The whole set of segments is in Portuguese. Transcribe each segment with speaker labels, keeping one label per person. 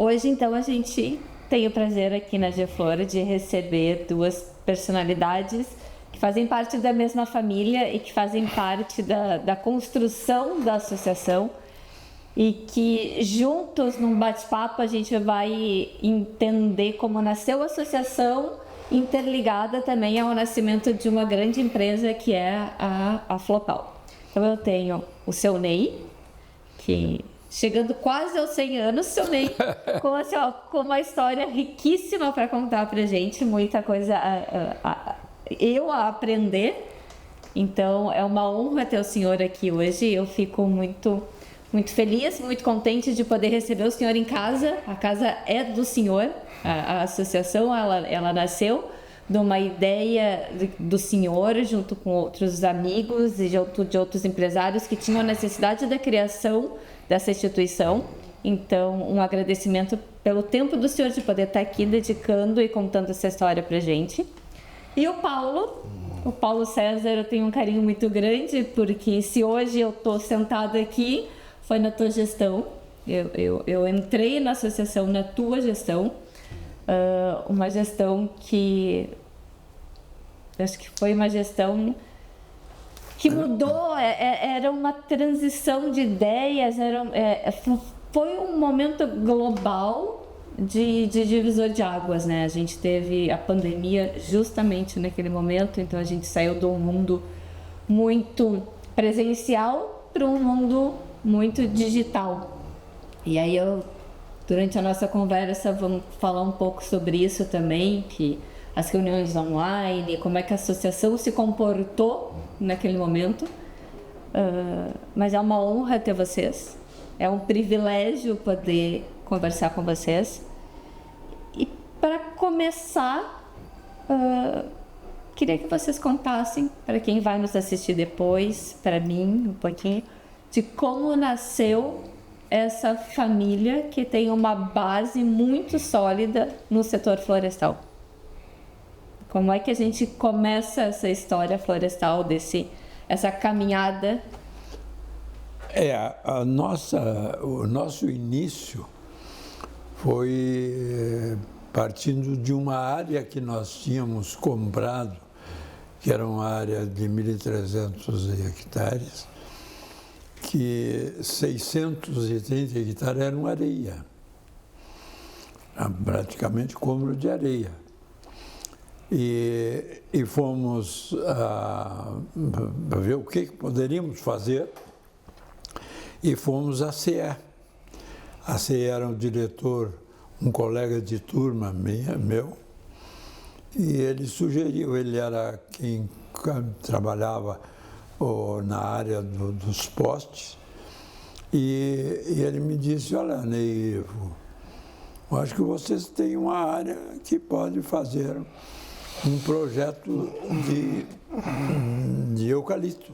Speaker 1: Hoje, então, a gente tem o prazer aqui na Geflora de receber duas personalidades que fazem parte da mesma família e que fazem parte da construção da associação e que juntos, num bate-papo, a gente vai entender como nasceu a associação, interligada também ao nascimento de uma grande empresa que é a Flopal. Então eu tenho o seu Ney, que chegando quase aos 100 anos, seu Ney, com uma história riquíssima para contar para gente, muita coisa a aprender. Então é uma honra ter o senhor aqui hoje. Eu fico muito feliz, muito contente de poder receber o senhor em casa. A casa é do senhor, a associação ela nasceu de uma ideia do senhor, junto com outros amigos e de outros empresários que tinham a necessidade da criação dessa instituição. Então, um agradecimento pelo tempo do senhor de poder estar aqui dedicando e contando essa história para a gente. E o Paulo César, eu tenho um carinho muito grande, porque se hoje eu estou sentada aqui, foi na tua gestão. Eu entrei na associação na tua gestão, uma gestão que acho que foi uma gestão que mudou, era uma transição de ideias, foi um momento global de divisor de águas, né? A gente teve a pandemia justamente naquele momento, então a gente saiu de um mundo muito presencial para um mundo muito digital. E aí durante a nossa conversa vamos falar um pouco sobre isso também, que as reuniões online, como é que a associação se comportou naquele momento. Mas é uma honra ter vocês, é um privilégio poder conversar com vocês. E para começar, queria que vocês contassem, para quem vai nos assistir depois, para mim um pouquinho, de como nasceu essa família que tem uma base muito sólida no setor florestal. Como é que a gente começa essa história florestal, essa caminhada?
Speaker 2: O nosso início foi partindo de uma área que nós tínhamos comprado, que era uma área de 1.300 hectares, que 630 hectares eram areia, praticamente cômoro de areia. E fomos ver o que poderíamos fazer e fomos à CE. A CE era um diretor, um colega de turma meu, e ele sugeriu, ele era quem trabalhava na área dos postes, e ele me disse, olha, Ney, eu acho que vocês têm uma área que pode fazer um projeto de eucalipto.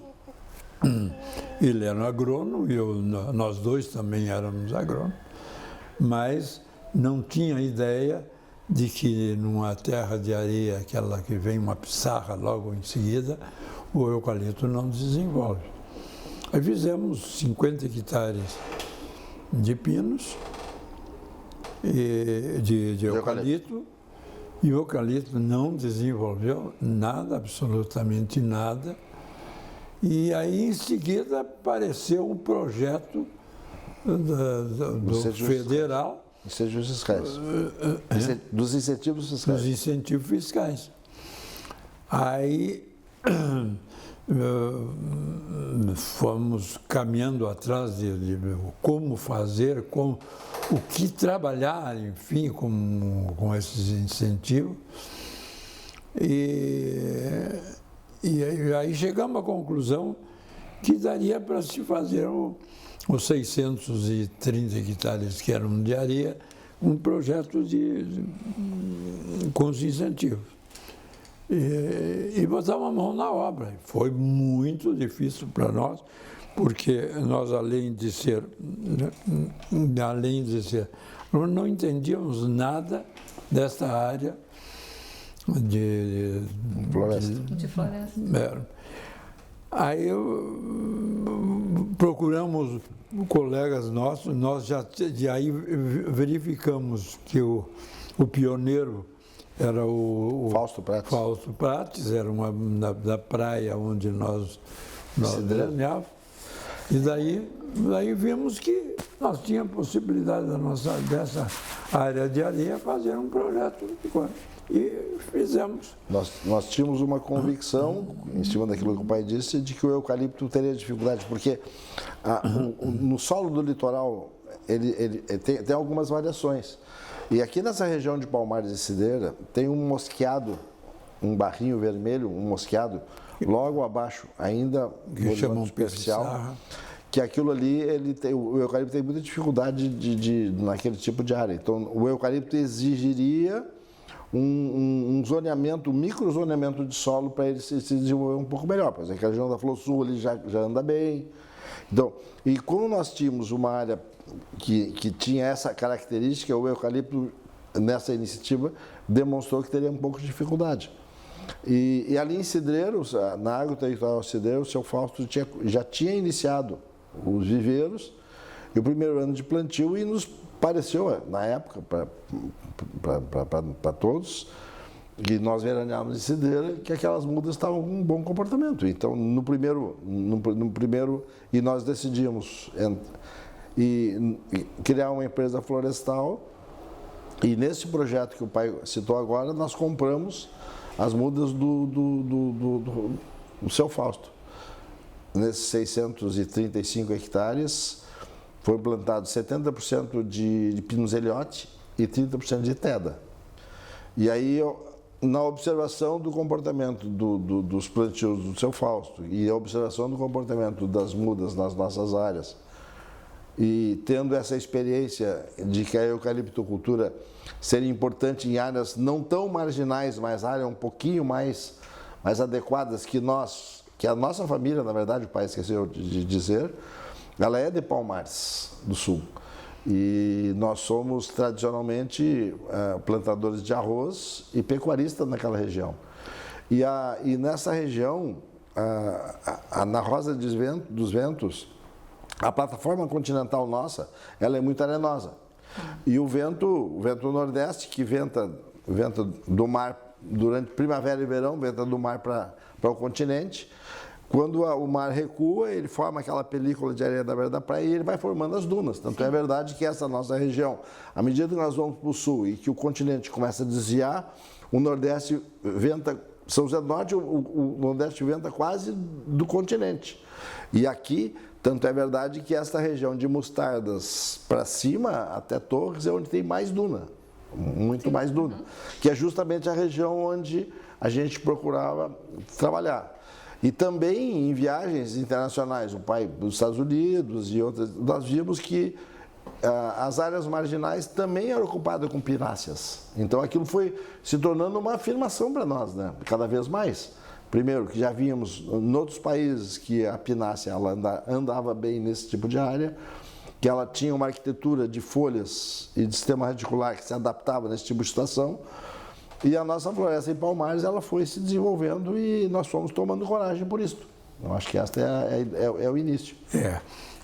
Speaker 2: Ele era um agrônomo, e nós dois também éramos agrônomos, mas não tinha ideia de que numa terra de areia, aquela que vem uma pissarra logo em seguida, o eucalipto não desenvolve. Aí fizemos 50 hectares de pinos, de eucalipto, e o eucalipto não desenvolveu nada, absolutamente nada. E aí, em seguida, apareceu um projeto do federal.
Speaker 3: Incentivos fiscais. Dos incentivos fiscais.
Speaker 2: Dos incentivos fiscais. Aí fomos caminhando atrás de como fazer, o que trabalhar, enfim, com esses incentivos. E aí chegamos à conclusão que daria para se fazer os 630 hectares que eram de areia, um projeto com os incentivos. E botamos a mão na obra. Foi muito difícil para nós, porque nós, além de ser, nós não entendíamos nada desta área de floresta.
Speaker 1: De floresta.
Speaker 2: Aí, procuramos colegas nossos, nós já aí verificamos que o pioneiro era o Fausto Prates, era uma da praia onde nós ganhávamos. E daí vimos que nós tínhamos possibilidade dessa área de areia fazer um projeto e fizemos.
Speaker 3: Nós tínhamos uma convicção, em cima daquilo que o pai disse, de que o eucalipto teria dificuldade, porque no solo do litoral ele tem algumas variações. E aqui nessa região de Palmares e Cidreira tem um mosqueado, um barrinho vermelho, um mosqueado, logo abaixo, ainda
Speaker 2: que chamam
Speaker 3: superficial, que aquilo ali, o eucalipto tem muita dificuldade naquele tipo de área. Então, o eucalipto exigiria um zoneamento, um microzoneamento de solo para ele se desenvolver um pouco melhor. Por exemplo, a região da Flor Sul ali já anda bem. Então, e como nós tínhamos uma área que tinha essa característica, o eucalipto, nessa iniciativa, demonstrou que teria um pouco de dificuldade. E ali em Cidreiros, na agroterritorial Cidreiros, o seu Fausto já tinha iniciado os viveiros e o primeiro ano de plantio, e nos pareceu, na época, para todos, que nós veraneávamos em Cidreira, que aquelas mudas estavam com um bom comportamento. Então, no primeiro e nós decidimos criar uma empresa florestal, e nesse projeto que o pai citou agora, nós compramos as mudas do seu Fausto. Nesses 635 hectares, foram plantados 70% de Pinus Elliott e 30% de Teda. E aí, na observação do comportamento dos plantios do seu Fausto e a observação do comportamento das mudas nas nossas áreas, e tendo essa experiência de que a eucaliptocultura seria importante em áreas não tão marginais, mas áreas um pouquinho mais adequadas que a nossa família, na verdade, o pai esqueceu de dizer, ela é de Palmares do Sul. E nós somos tradicionalmente plantadores de arroz e pecuaristas naquela região. E nessa região, na Rosa dos Ventos, a plataforma continental nossa, ela é muito arenosa. E o vento nordeste, que venta do mar durante primavera e verão, venta do mar para o continente. Quando o mar recua, ele forma aquela película de areia da beira da praia e ele vai formando as dunas. Tanto é verdade que essa nossa região, à medida que nós vamos para o sul e que o continente começa a desviar, o nordeste venta, São José do Norte, o nordeste venta quase do continente. E aqui, tanto é verdade que esta região de Mostardas para cima, até Torres, é onde tem mais duna, muito mais duna, que é justamente a região onde a gente procurava trabalhar. E também em viagens internacionais, o pai dos Estados Unidos e outras, nós vimos que as áreas marginais também eram ocupadas com pináceas. Então aquilo foi se tornando uma afirmação para nós, né? Cada vez mais. Primeiro, que já víamos em outros países que a pinácea ela andava bem nesse tipo de área, que ela tinha uma arquitetura de folhas e de sistema radicular que se adaptava nesse tipo de situação. E a nossa floresta em Palmares, ela foi se desenvolvendo e nós fomos tomando coragem por isso. Eu acho que esta é o início.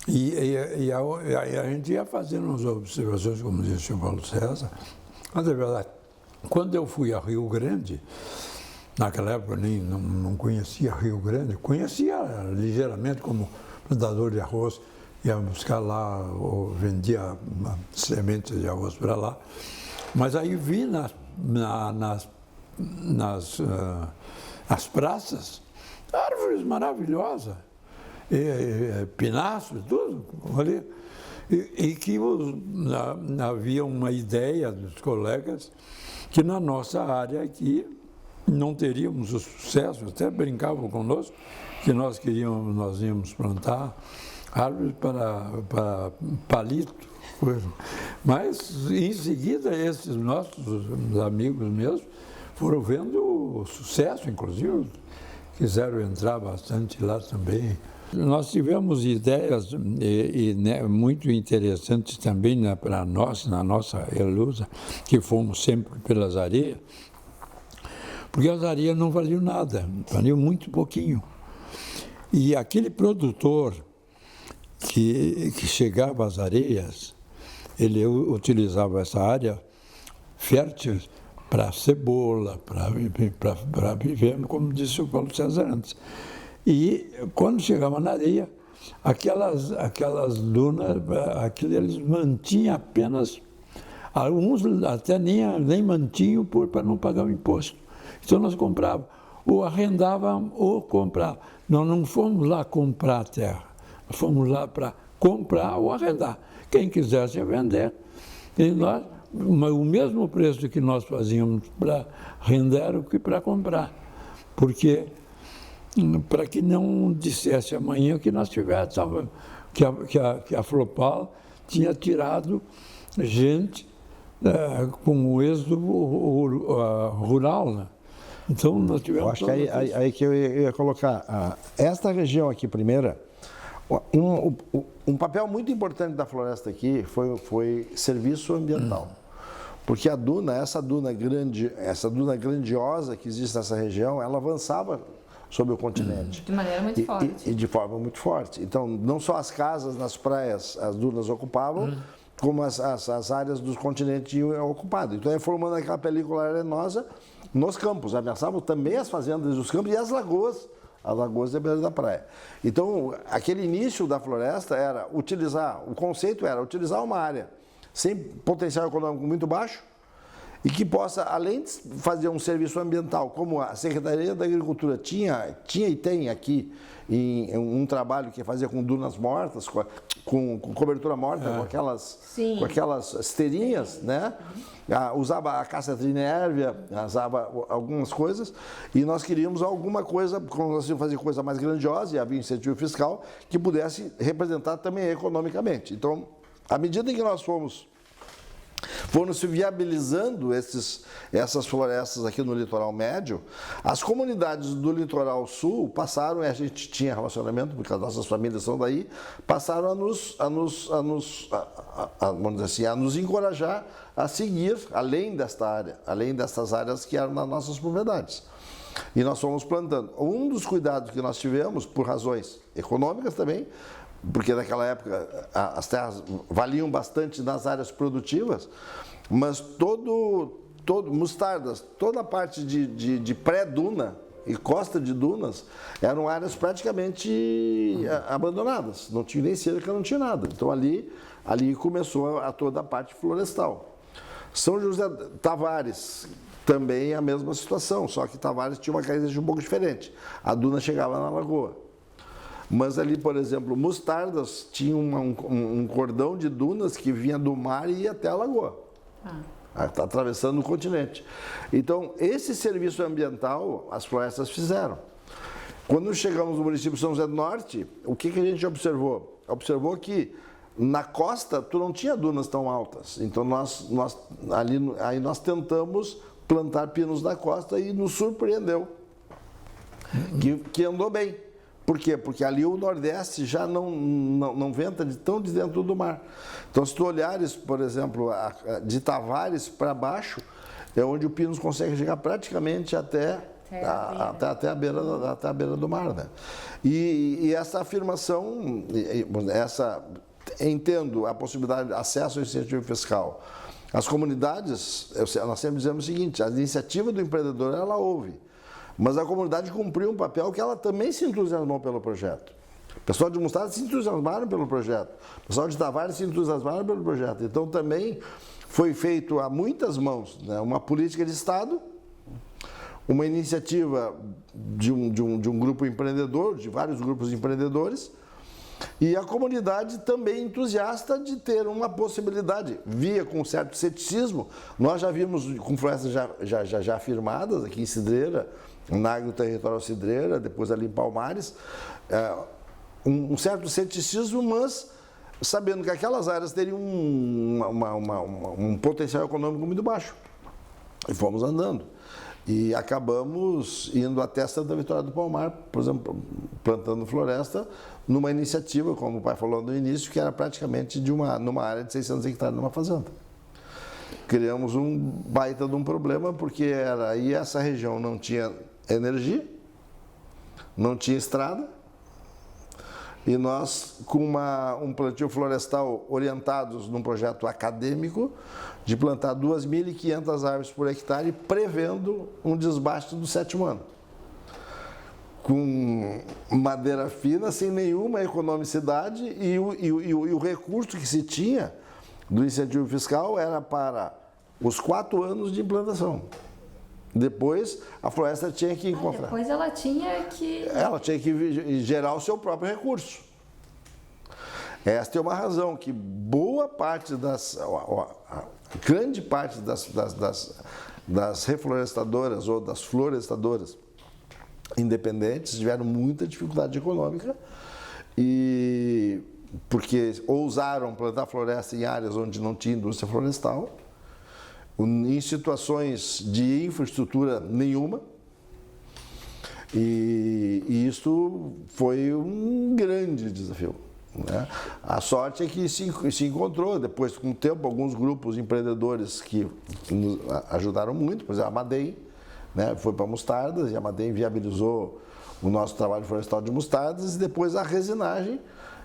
Speaker 2: E a gente ia fazendo umas observações, como disse o senhor Paulo César. Mas é verdade, quando eu fui a Rio Grande, naquela época eu não conhecia Rio Grande, conhecia ligeiramente como plantador de arroz, ia buscar lá, ou vendia sementes de arroz para lá. Mas aí vi nas praças árvores maravilhosas, pinaços, tudo ali, e que havia uma ideia dos colegas que na nossa área aqui não teríamos o sucesso, até brincavam conosco, que nós íamos plantar árvores para palito. Mas, em seguida, esses nossos amigos mesmos foram vendo o sucesso, inclusive, quiseram entrar bastante lá também. Nós tivemos ideias muito interessantes também para nós, na nossa Elusa, que fomos sempre pelas areias, porque as areias não valiam nada, valiam muito pouquinho. E aquele produtor que chegava às areias, ele utilizava essa área fértil para cebola, para viver, como disse o Paulo César antes. E quando chegava na areia, aquelas dunas, aquilo eles mantinham apenas, alguns até nem mantinham para não pagar o imposto. Então nós comprávamos, ou arrendávamos ou comprávamos. Nós não fomos lá comprar a terra, nós fomos lá para comprar ou arrendar. Quem quisesse vender, e nós, o mesmo preço que nós fazíamos para arrendar o que para comprar. Porque, para que não dissesse amanhã que nós tivéssemos, que a Flopal tinha tirado gente com o êxodo rural, né? Então nós tivemos...
Speaker 3: Eu acho que aí que eu ia colocar, esta região aqui primeira, um papel muito importante da floresta aqui foi serviço ambiental. Porque a duna, essa duna grandiosa que existe nessa região, ela avançava sobre o continente.
Speaker 1: De maneira muito forte.
Speaker 3: E de forma muito forte. Então, não só as casas nas praias, as dunas ocupavam, como as áreas dos continentes iam ocupadas. Então, ia formando aquela película arenosa nos campos. Ameaçavam também as fazendas dos campos e as lagoas da beira da praia. Então, aquele início da floresta era o conceito era utilizar uma área sem potencial econômico muito baixo e que possa, além de fazer um serviço ambiental, como a Secretaria da Agricultura tinha e tem aqui um trabalho que fazia com dunas mortas, com cobertura morta, com aquelas esteirinhas, né? Usava a caça trinérvia, usava algumas coisas, e nós queríamos alguma coisa, como nós íamos fazer coisa mais grandiosa, e havia incentivo fiscal, que pudesse representar também economicamente. Então, à medida em que nós foram se viabilizando essas florestas aqui no litoral médio, as comunidades do litoral sul passaram, e a gente tinha relacionamento, porque as nossas famílias são daí, passaram a nos encorajar a seguir além desta área, além dessas áreas que eram nas nossas propriedades. E nós fomos plantando. Um dos cuidados que nós tivemos, por razões econômicas também, porque naquela época as terras valiam bastante nas áreas produtivas, mas mostardas, toda a parte de pré-duna e costa de dunas eram áreas praticamente abandonadas, não tinha nem cerca, não tinha nada. Então ali começou toda a parte florestal. São José Tavares, também a mesma situação, só que Tavares tinha uma característica um pouco diferente. A duna chegava na lagoa. Mas ali, por exemplo, Mostardas tinha um cordão de dunas que vinha do mar e ia até a lagoa. Está atravessando o continente. Então, esse serviço ambiental, as florestas fizeram. Quando chegamos no município de São José do Norte, o que a gente observou? Observou que na costa tu não tinha dunas tão altas. Então, nós tentamos plantar pinos na costa e nos surpreendeu que andou bem. Por quê? Porque ali o Nordeste já não venta tão de dentro do mar. Então, se tu olhares, por exemplo, de Tavares para baixo, é onde o Pinos consegue chegar praticamente até a beira do mar, né? E essa afirmação, entendo a possibilidade de acesso ao incentivo fiscal. As comunidades, nós sempre dizemos o seguinte, a iniciativa do empreendedor, ela houve. Mas a comunidade cumpriu um papel que ela também se entusiasmou pelo projeto. O pessoal de Mostarda se entusiasmaram pelo projeto. O pessoal de Tavares se entusiasmaram pelo projeto. Então também foi feito a muitas mãos, né, uma política de Estado, uma iniciativa de um grupo empreendedor, de vários grupos de empreendedores, e a comunidade também entusiasta de ter uma possibilidade. Via com certo ceticismo, nós já vimos com florestas já afirmadas aqui em Cidreira, na agroterritorial Cidreira, depois ali em Palmares, um certo ceticismo, mas sabendo que aquelas áreas teriam um potencial econômico muito baixo. E fomos andando. E acabamos indo até Santa Vitória do Palmar, por exemplo, plantando floresta, numa iniciativa, como o pai falou no início, que era praticamente numa área de 600 hectares numa fazenda. Criamos um baita de um problema, porque aí essa região não tinha energia, não tinha estrada, E nós, com um plantio florestal orientados num projeto acadêmico, de plantar 2.500 árvores por hectare, prevendo um desbaste do 7º ano. Com madeira fina, sem nenhuma economicidade, e o recurso que se tinha do incentivo fiscal era para os 4 anos de implantação. Depois, a floresta tinha que encontrar.
Speaker 1: Depois ela tinha que...
Speaker 3: Ela tinha que gerar o seu próprio recurso. Esta é uma razão que boa parte grande parte das reflorestadoras ou das florestadoras independentes tiveram muita dificuldade econômica, e porque ousaram plantar floresta em áreas onde não tinha indústria florestal, em situações de infraestrutura nenhuma, e isso foi um grande desafio, né? A sorte é que se encontrou, depois, com o tempo, alguns grupos empreendedores que nos ajudaram muito, por exemplo, a Madem, né, foi para mostardas, e a Madem viabilizou o nosso trabalho florestal de mostardas, e depois a resinagem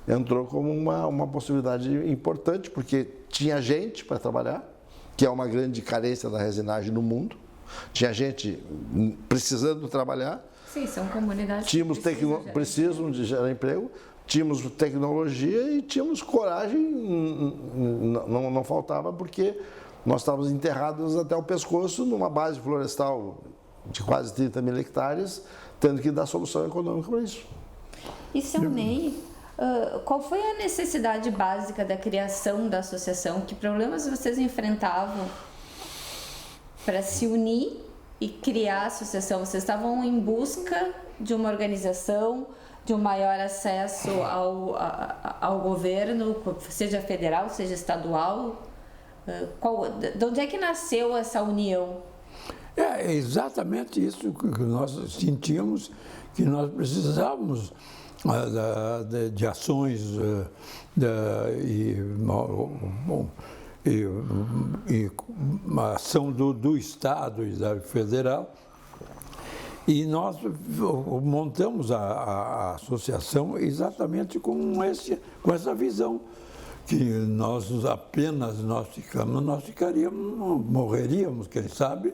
Speaker 3: entrou como uma possibilidade importante, porque tinha gente para trabalhar, que é uma grande carência da resinagem no mundo, tinha gente precisando trabalhar.
Speaker 1: Sim, são comunidades
Speaker 3: tínhamos
Speaker 1: que
Speaker 3: precisam de gerar emprego, tínhamos tecnologia e tínhamos coragem, não faltava, porque nós estávamos enterrados até o pescoço numa base florestal de quase 30 mil hectares, tendo que dar solução econômica para isso.
Speaker 1: E, seu Ney, qual foi a necessidade básica da criação da associação? Que problemas vocês enfrentavam para se unir e criar a associação? Vocês estavam em busca de uma organização, de um maior acesso ao governo, seja federal, seja estadual? De onde é que nasceu essa união?
Speaker 2: É exatamente isso que nós sentíamos, que nós precisávamos de ações e uma ação do Estado e da Federal. E nós montamos a associação exatamente com essa visão, que nós ficaríamos, morreríamos, quem sabe,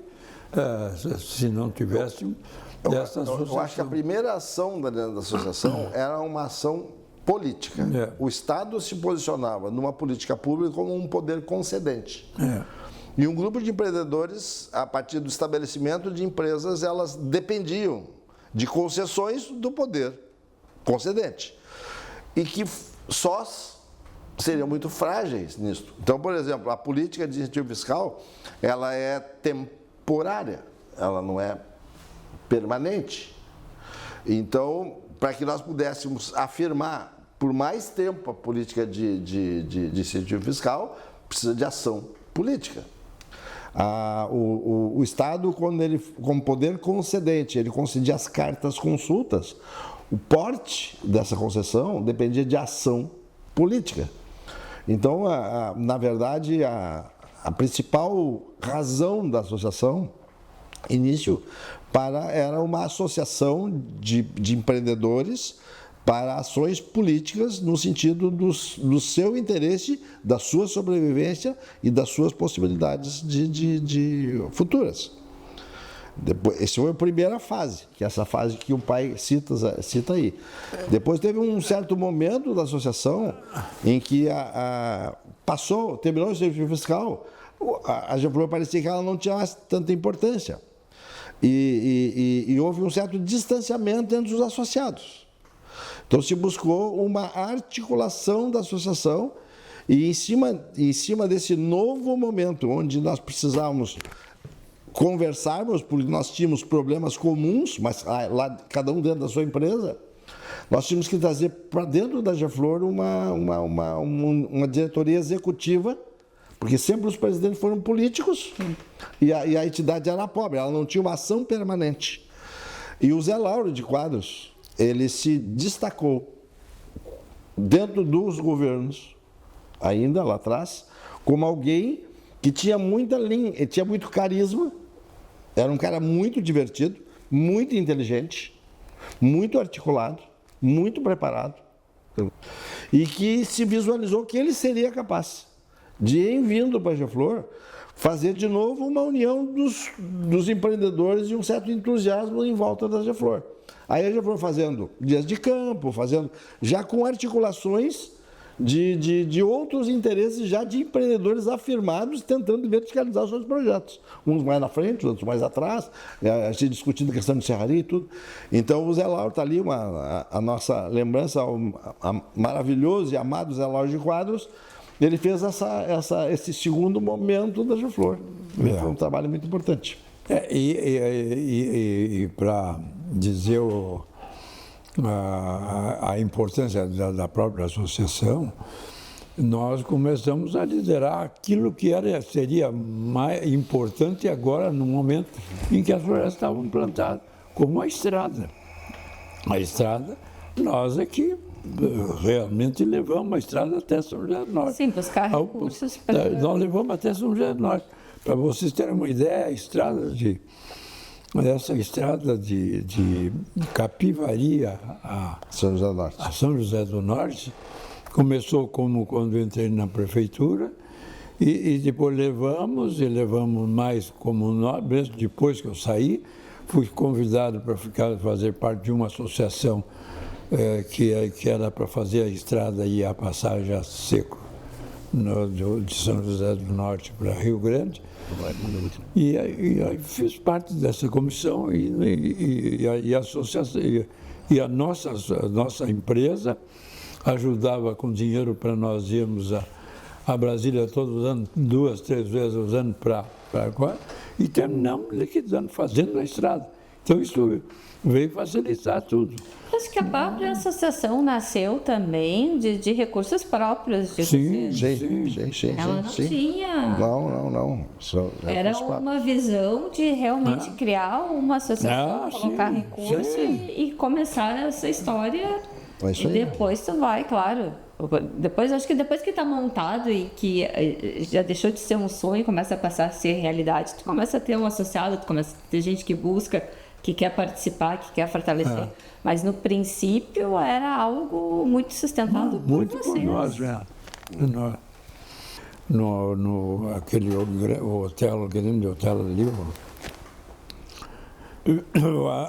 Speaker 2: se não tivéssemos essa associação.
Speaker 3: Eu acho que a primeira ação da associação era uma ação política.
Speaker 2: É.
Speaker 3: O Estado se posicionava numa política pública como um poder concedente.
Speaker 2: É.
Speaker 3: E um grupo de empreendedores, a partir do estabelecimento de empresas, elas dependiam de concessões do poder concedente. E que sós seriam muito frágeis nisso. Então, por exemplo, a política de incentivo fiscal, ela é temporária, ela não é permanente. Então, para que nós pudéssemos afirmar por mais tempo a política de incentivo fiscal, precisa de ação política. O Estado, quando ele, como poder concedente, ele concedia as cartas consultas, o porte dessa concessão dependia de ação política. Então, na verdade, a principal razão da associação, início, era uma associação de empreendedores para ações políticas no sentido do seu interesse, da sua sobrevivência e das suas possibilidades de futuras. Essa foi a primeira fase, que é essa fase que o pai cita aí. Depois teve um certo momento da associação em que terminou o serviço fiscal, a Geflor parecia que ela não tinha mais tanta importância. E houve um certo distanciamento entre os associados. Então se buscou uma articulação da associação e em cima desse novo momento, onde nós precisávamos conversarmos, porque nós tínhamos problemas comuns, mas lá cada um dentro da sua empresa, nós tínhamos que trazer para dentro da Geflor uma diretoria executiva, porque sempre os presidentes foram políticos e a entidade era pobre, ela não tinha uma ação permanente. E o Zé Lauro de Quadros, ele se destacou dentro dos governos, ainda lá atrás, como alguém que tinha muita linha, tinha muito carisma, era um cara muito divertido, muito inteligente, muito articulado, muito preparado. E que se visualizou que ele seria capaz de, em vindo para Geflor, fazer de novo uma união dos empreendedores e um certo entusiasmo em volta da Geflor. Aí a Geflor fazendo dias de campo, já com articulações de outros interesses já de empreendedores afirmados tentando verticalizar os seus projetos. Uns mais na frente, outros mais atrás, a gente discutindo a questão de serraria e tudo. Então o Zé Lauro está ali, a nossa lembrança ao maravilhoso e amado Zé Lauro de Quadros, ele fez esse segundo momento da Geflor. Foi um trabalho muito importante.
Speaker 2: E para dizer a importância da própria associação, nós começamos a liderar aquilo que seria mais importante agora, no momento em que as florestas estavam plantadas, como a estrada. A estrada, nós aqui realmente levamos a estrada até São José do Norte.
Speaker 1: Sim, buscar recursos
Speaker 2: Nós levamos até São José do Norte. Para vocês terem uma ideia, essa estrada de Capivari a
Speaker 3: São José do Norte.
Speaker 2: A São José do Norte começou como quando eu entrei na prefeitura e depois levamos mais como nós, mesmo depois que eu saí, fui convidado para fazer parte de uma associação que era para fazer a estrada e a passagem a seco de São José do Norte para Rio Grande. E aí fiz parte dessa comissão e a associação e a nossa empresa ajudava com dinheiro para nós irmos a Brasília todos os anos, 2, 3 vezes ao ano para agora, e terminamos liquidando, fazendo a estrada. Então isso veio facilitar tudo.
Speaker 1: Acho que a própria associação nasceu também de recursos próprios.
Speaker 2: Sim.
Speaker 1: Ela não tinha.
Speaker 3: Não.
Speaker 1: Era uma visão de realmente criar uma associação, colocar recursos e começar essa história. E depois tu vai, claro. Acho que depois que está montado e que já deixou de ser um sonho, começa a passar a ser realidade, tu começa a ter um associado, tu começa a ter gente que busca, que quer participar, que quer fortalecer. Mas no princípio era algo muito sustentado por vocês.
Speaker 2: Por nós, aquele hotel, grande hotel ali,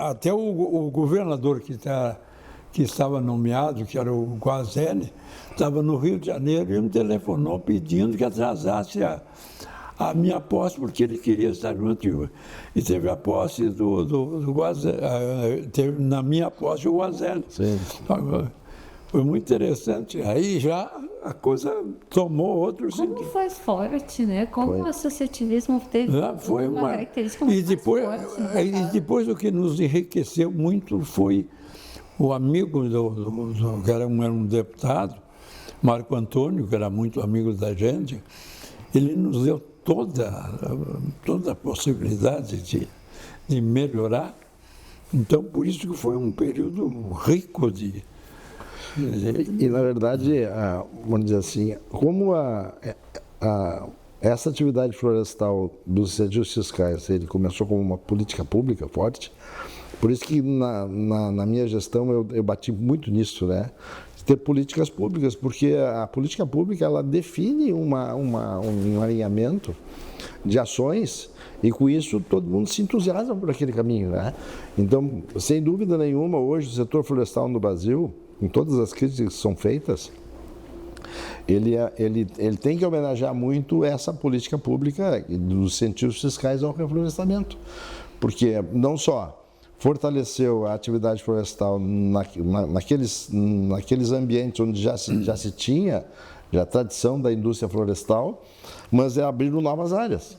Speaker 2: até o governador que estava nomeado, que era o Guazelli, estava no Rio de Janeiro e me telefonou pedindo que atrasasse a minha posse, porque ele queria estar junto. E teve a posse do Guazelli, teve na minha posse o Guazelli. Foi muito interessante. Aí já a coisa tomou outro sentido.
Speaker 1: Como foi forte, né? Como o associativismo teve
Speaker 2: foi uma
Speaker 1: característica
Speaker 2: muito
Speaker 1: forte.
Speaker 2: E depois o que nos enriqueceu muito foi o amigo que era um deputado, Marco Antônio, que era muito amigo da gente. Ele nos deu toda a possibilidade de melhorar. Então, por isso que foi um período rico de...
Speaker 3: E, na verdade, vamos dizer assim, como essa atividade florestal dos incentivos fiscais, ele começou como uma política pública forte, por isso que na minha gestão eu bati muito nisso, né? Ter políticas públicas, porque a política pública ela define um alinhamento de ações e com isso todo mundo se entusiasma por aquele caminho, né? Então, sem dúvida nenhuma, hoje o setor florestal no Brasil, em todas as críticas que são feitas, ele tem que homenagear muito essa política pública dos incentivos fiscais ao reflorestamento, porque não só fortaleceu a atividade florestal naqueles ambientes onde já se tinha a tradição da indústria florestal, mas abrindo novas áreas.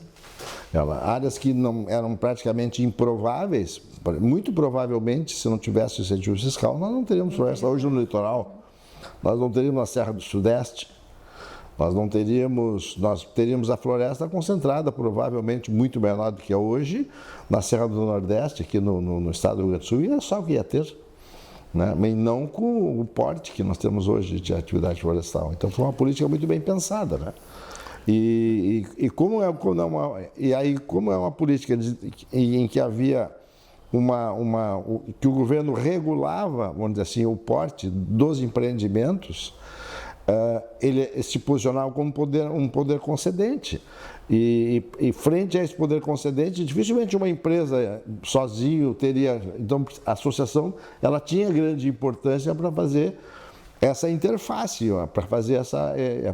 Speaker 3: Áreas que não eram praticamente improváveis, muito provavelmente, se não tivesse o incentivo fiscal, nós não teríamos floresta hoje no litoral, nós não teríamos na Serra do Sudeste, nós teríamos a floresta concentrada, provavelmente muito menor do que é hoje, na Serra do Nordeste, aqui no estado do Rio Grande do Sul, e é só o que ia ter, né? Mas não com o porte que nós temos hoje de atividade florestal. Então foi uma política muito bem pensada, né? Como é uma política em que havia que o governo regulava, vamos dizer assim, o porte dos empreendimentos, ele se posicionava como um poder concedente. E frente a esse poder concedente, dificilmente uma empresa sozinho teria. Então, a associação ela tinha grande importância para fazer essa interface, para fazer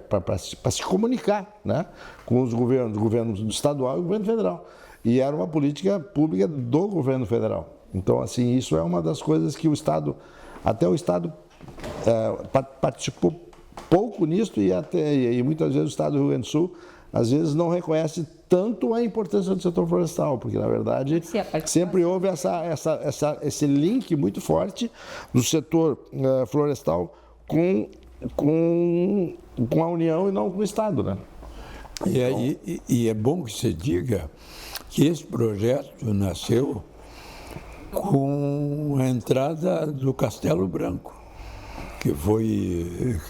Speaker 3: para se comunicar, né, com os governos, o governo estadual e o governo federal. E era uma política pública do governo federal. Então, assim, isso é uma das coisas que até o Estado participou pouco nisso e muitas vezes o Estado do Rio Grande do Sul, às vezes, não reconhece tanto a importância do setor florestal, porque, na verdade, sempre houve esse link muito forte do setor florestal com a União e não com o Estado, né?
Speaker 2: E é bom que se diga que esse projeto nasceu com a entrada do Castelo Branco, que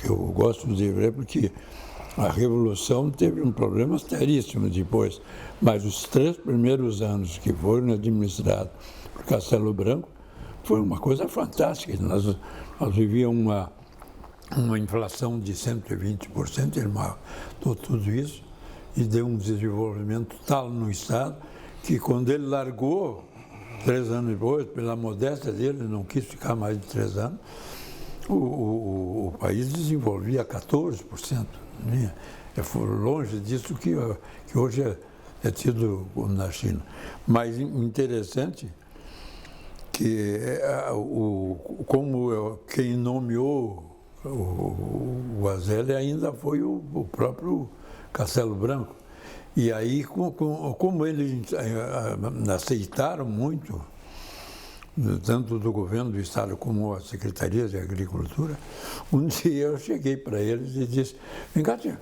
Speaker 2: eu gosto de ver porque a Revolução teve um problema seríssimo depois, mas os 3 primeiros anos que foram administrados por Castelo Branco foi uma coisa fantástica. Nós vivíamos uma inflação de 120%, ele matou tudo isso e deu um desenvolvimento tal no Estado que quando ele largou, 3 anos depois, pela modéstia dele, não quis ficar mais de 3 anos, o país desenvolvia 14%. Né? Foi longe disso que hoje é tido na China. Mas interessante que quem nomeou o Azelli ainda foi o próprio Castelo Branco. E aí, como eles aceitaram muito, tanto do governo do Estado como a Secretaria de Agricultura, um dia eu cheguei para eles e disse: vem cá, tia,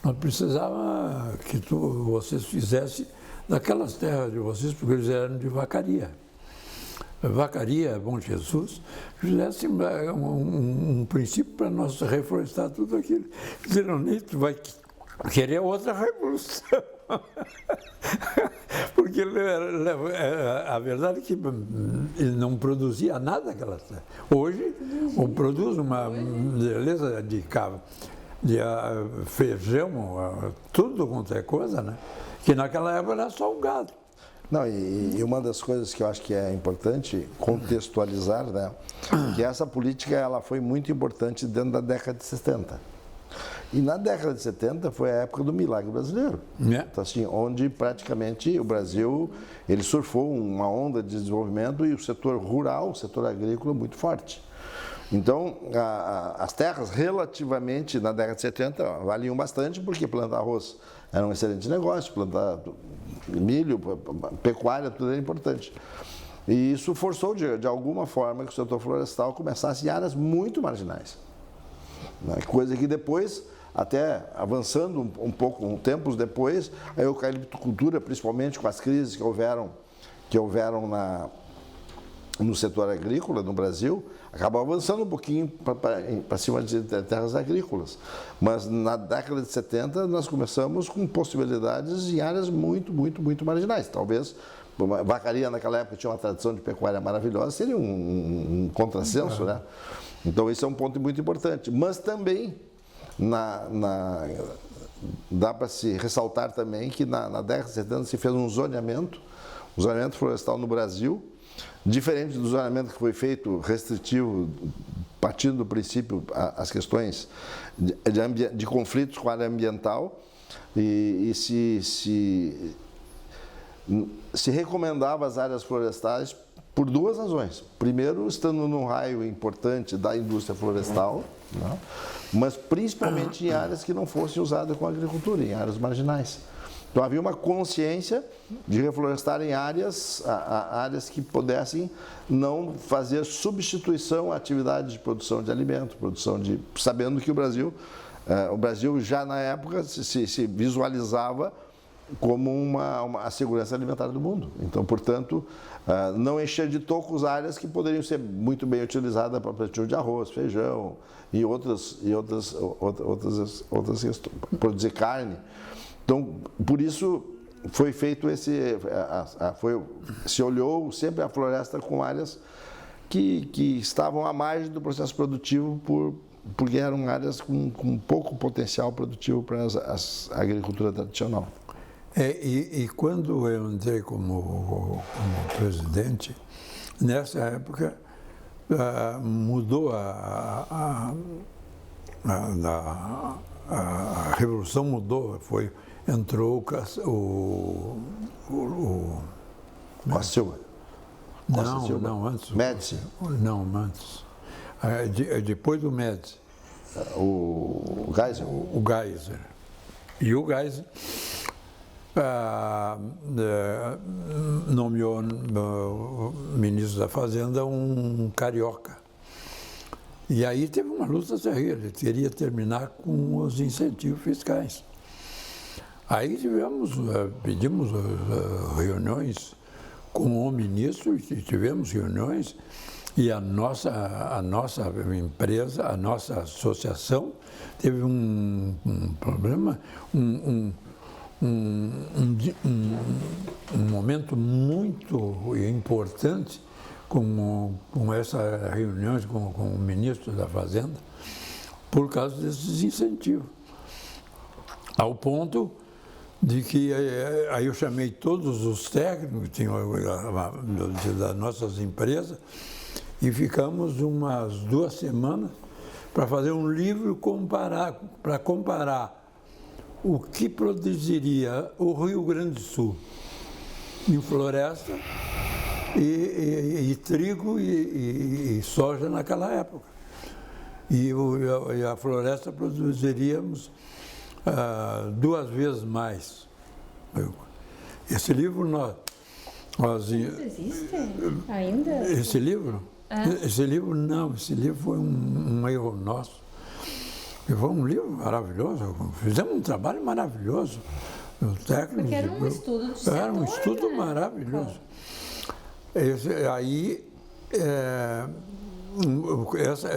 Speaker 2: nós precisávamos que vocês fizessem daquelas terras de vocês, porque eles eram de Vacaria. Vacaria, Bom Jesus, fizesse um princípio para nós reflorestar tudo aquilo. Disseram: tu vai querer outra revolução. Porque a verdade é que ele não produzia nada aquela terra. Hoje, produz uma beleza de feijão, tudo quanto é coisa, né? Que naquela época era só o gado.
Speaker 3: Não, e uma das coisas que eu acho que é importante contextualizar, né, que essa política ela foi muito importante dentro da década de 70. E na década de 70 foi a época do milagre brasileiro. Então, assim, onde praticamente o Brasil ele surfou uma onda de desenvolvimento e o setor rural, o setor agrícola muito forte. Então, as terras relativamente na década de 70 valiam bastante porque plantar arroz era um excelente negócio, plantar milho, pecuária, tudo era importante. E isso forçou de alguma forma que o setor florestal começasse em áreas muito marginais. Coisa que depois, até avançando um pouco, tempos depois, a eucaliptocultura, principalmente com as crises que houveram no setor agrícola no Brasil, acabou avançando um pouquinho para cima de terras agrícolas. Mas na década de 70 nós começamos com possibilidades em áreas muito, muito, muito marginais. Talvez Vacaria naquela época tinha uma tradição de pecuária maravilhosa, seria um contrassenso, né? Então esse é um ponto muito importante. Mas também dá para se ressaltar também que na década de 70 se fez um zoneamento florestal no Brasil, diferente do zoneamento que foi feito restritivo, partindo do princípio as questões de conflitos com a área ambiental, e se recomendava as áreas florestais por 2 razões. Primeiro, estando num raio importante da indústria florestal, né? Mas principalmente em áreas que não fossem usadas com agricultura, em áreas marginais. Então havia uma consciência de reflorestar em áreas que pudessem não fazer substituição à atividade de produção de alimento, sabendo que o Brasil já na época se visualizava como a segurança alimentar do mundo. Então, portanto, não encher de tocos áreas que poderiam ser muito bem utilizadas para plantio de arroz, feijão e outras questões, produzir carne. Então, por isso, foi feito se olhou sempre a floresta com áreas que estavam à margem do processo produtivo porque eram áreas com pouco potencial produtivo para a agricultura tradicional.
Speaker 2: E quando eu entrei como presidente, nessa época mudou a revolução mudou, entrou o
Speaker 3: Costa Silva.
Speaker 2: Não, antes.
Speaker 3: Médici.
Speaker 2: Não, antes. Depois do Médici.
Speaker 3: O Geisel.
Speaker 2: O Geisel. E o Geisel nomeou ministro da Fazenda um carioca. E aí teve uma luta terrível, ele queria terminar com os incentivos fiscais. Aí pedimos reuniões com o ministro, tivemos reuniões, e a nossa empresa, a nossa associação, teve um problema, um momento muito importante com essas reuniões com o ministro da Fazenda, por causa desses incentivos. Ao ponto de que aí eu chamei todos os técnicos que tinham das nossas empresas e ficamos umas 2 semanas para fazer um livro para comparar o que produziria o Rio Grande do Sul em floresta e trigo e soja naquela época. E a floresta produziríamos 2 vezes mais. Esse livro nós
Speaker 1: existe ainda?
Speaker 2: Esse livro? Esse livro não, esse livro foi um erro nosso. Foi um livro maravilhoso, fizemos um trabalho maravilhoso.
Speaker 1: Porque era um estudo de setor,
Speaker 2: era um estudo maravilhoso. Aí,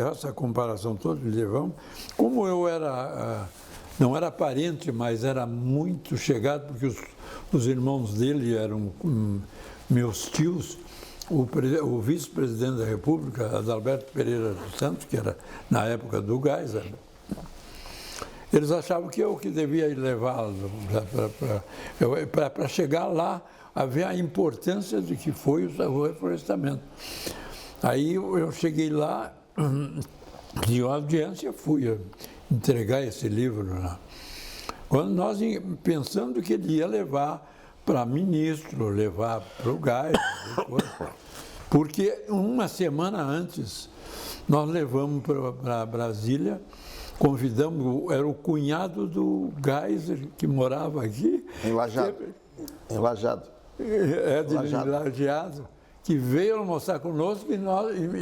Speaker 2: essa comparação toda que levamos, como eu não era parente, mas era muito chegado, porque os irmãos dele eram meus tios, o vice-presidente da República, Adalberto Pereira dos Santos, que era na época do Geisel, eles achavam que eu que devia levá-lo para chegar lá a ver a importância de que foi o reflorestamento. Aí eu cheguei lá, de audiência, fui entregar esse livro lá. Quando nós, pensando que ele ia levar para ministro, levar para o Geisel, porque uma semana antes nós levamos para Brasília, convidamos, era o cunhado do Geisel, que morava aqui.
Speaker 3: Em Lajeado. Em Lajeado.
Speaker 2: Lajeado, que veio almoçar conosco e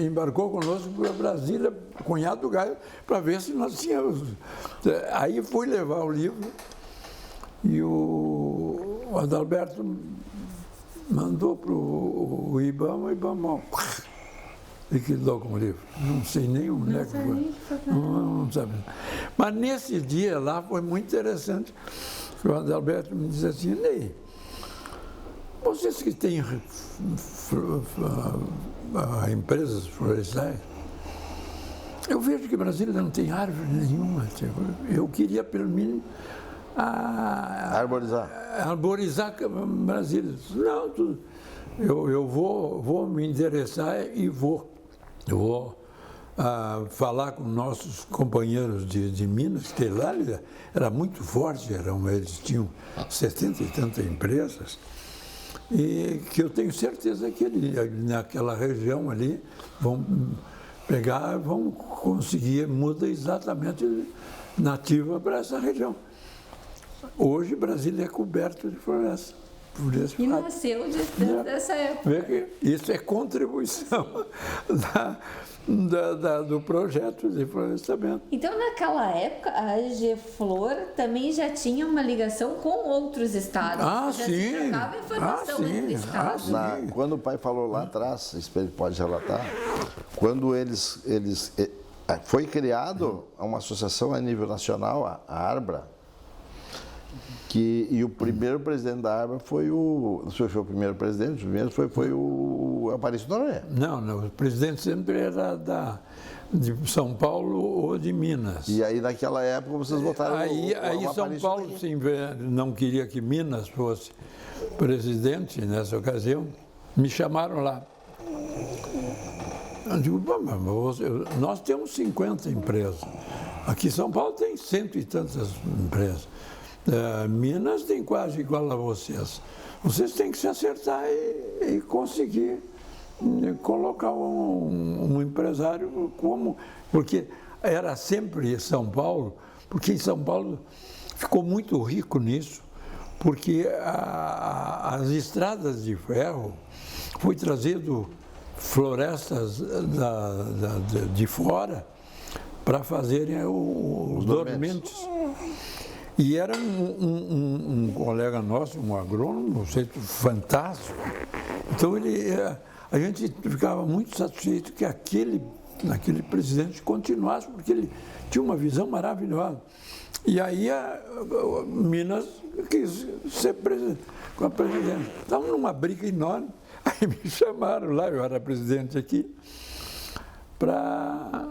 Speaker 2: embarcou conosco para Brasília, cunhado do Geisel, para ver se nós tínhamos. Aí fui levar o livro e o Adalberto mandou para o Ibama, liquidou com o livro. Não sei nem onde é que foi. Não sabe. Mas nesse dia lá foi muito interessante. O Adalberto me disse assim: Ney, vocês que têm empresas florestais, eu vejo que Brasília não tem árvore nenhuma. Eu queria, pelo mínimo, arborizar Brasília. Não, eu vou me interessar e vou falar com nossos companheiros de Minas, que lá era muito forte, eles tinham 70 e tantas empresas, e que eu tenho certeza que naquela região ali vão conseguir muda exatamente nativa para essa região. Hoje Brasília é coberto de floresta.
Speaker 1: E nasceu dessa época.
Speaker 2: Isso é contribuição do projeto de florestamento.
Speaker 1: Então, naquela época, a AGFlor também já tinha uma ligação com outros estados. Já
Speaker 2: sim.
Speaker 1: se trocava informação entre estados.
Speaker 3: Quando o pai falou lá atrás, ele pode relatar, quando foi criado uma associação a nível nacional, a ARBRA, E o primeiro presidente da Arma foi o... Não sei se foi o primeiro presidente, o primeiro foi o Aparício Noronha.
Speaker 2: Não, o presidente sempre era de São Paulo ou de Minas.
Speaker 3: E aí, naquela época, vocês votaram
Speaker 2: Aí São Paulo não queria que Minas fosse presidente nessa ocasião, me chamaram lá. Eu digo, nós temos 50 empresas. Aqui em São Paulo tem 100 e tantas empresas. Minas tem quase igual a vocês. Vocês têm que se acertar e conseguir colocar um empresário como... Porque era sempre São Paulo, porque em São Paulo ficou muito rico nisso, porque as estradas de ferro foi trazido florestas de fora para fazerem os dormentes. E era um colega nosso, um agrônomo, fantástico. Então a gente ficava muito satisfeito que aquele presidente continuasse, porque ele tinha uma visão maravilhosa. E aí Minas quis ser presidente, com a presidência. Estávamos numa briga enorme. Aí me chamaram lá, eu era presidente aqui, para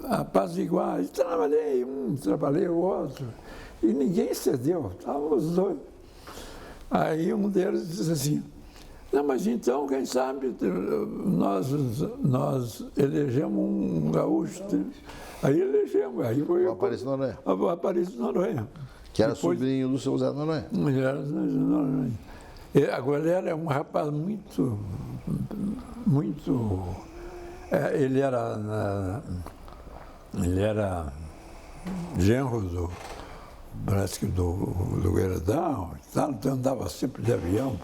Speaker 2: apaziguar. Trabalhei um, trabalhei o outro, e ninguém cedeu, estavam os dois. Aí um deles disse assim, não, mas então, quem sabe, nós elegemos um gaúcho. Aí elegemos, aí foi
Speaker 3: o Aparício Noronha.
Speaker 2: O Aparício Noronha.
Speaker 3: Que era sobrinho do seu José Noronha.
Speaker 2: Era José Noronha. Agora ele era um rapaz muito... Ele era genro parece que do Gueredão, então andava sempre de avião,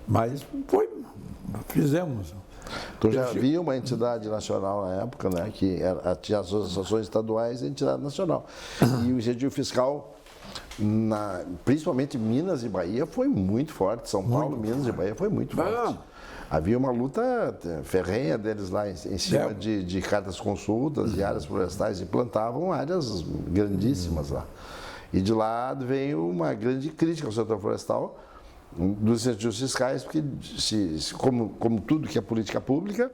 Speaker 2: mas fizemos.
Speaker 3: Então já havia uma entidade nacional na época, né, que tinha as associações estaduais e a entidade nacional. E o incentivo fiscal, principalmente Minas e Bahia, foi muito forte. São Paulo, Minas e Bahia foi muito forte. Havia uma luta ferrenha deles lá em cima de cartas consultas e áreas florestais, e plantavam áreas grandíssimas lá. E de lá veio uma grande crítica ao setor florestal, dos incentivos fiscais, porque como tudo que é política pública,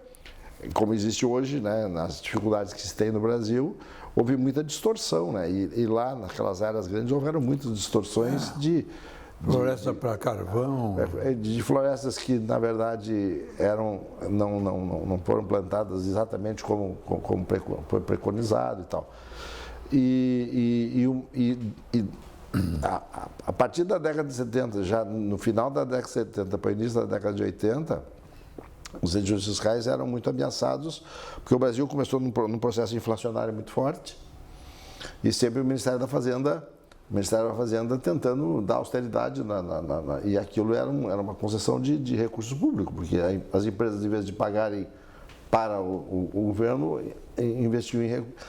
Speaker 3: como existe hoje, né, nas dificuldades que se tem no Brasil, houve muita distorção, né? E lá naquelas áreas grandes houveram muitas distorções de
Speaker 2: floresta para carvão,
Speaker 3: de florestas que na verdade não foram plantadas exatamente como foi preconizado e tal. A partir da década de 70, já no final da década de 70 para o início da década de 80, os incentivos fiscais eram muito ameaçados, porque o Brasil começou num processo inflacionário muito forte, e sempre o Ministério da Fazenda tentando dar austeridade, e aquilo era uma concessão de recursos públicos, porque as empresas, em vez de pagarem para o governo, investiam em recursos.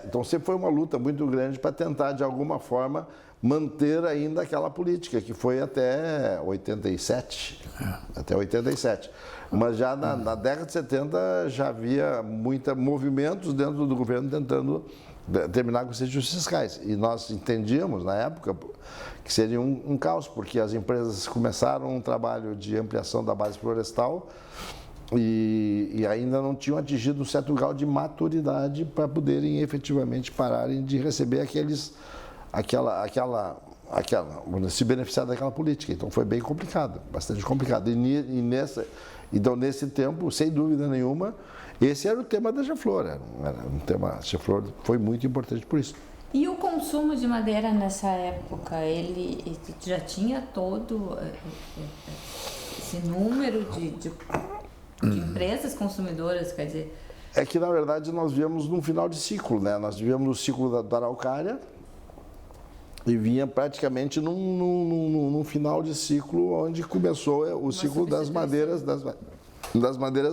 Speaker 3: Então sempre foi uma luta muito grande para tentar, de alguma forma, manter ainda aquela política, que foi até 87. Até 87. Mas já na década de 70 já havia movimentos dentro do governo tentando terminar com os incentivos fiscais. E nós entendíamos, na época, que seria um caos, porque as empresas começaram um trabalho de ampliação da base florestal e ainda não tinham atingido um certo grau de maturidade para poderem efetivamente pararem de receber se beneficiar daquela política. Então foi bem complicado, bastante complicado. Então nesse tempo, sem dúvida nenhuma, esse era o tema da Geflor. A Geflor foi muito importante por isso.
Speaker 1: E o consumo de madeira nessa época, ele já tinha todo esse número de empresas consumidoras, quer dizer?
Speaker 3: É que, na verdade, nós viemos num final de ciclo, né? Nós viemos no ciclo da araucária e vinha praticamente num final de ciclo onde começou o ciclo das madeiras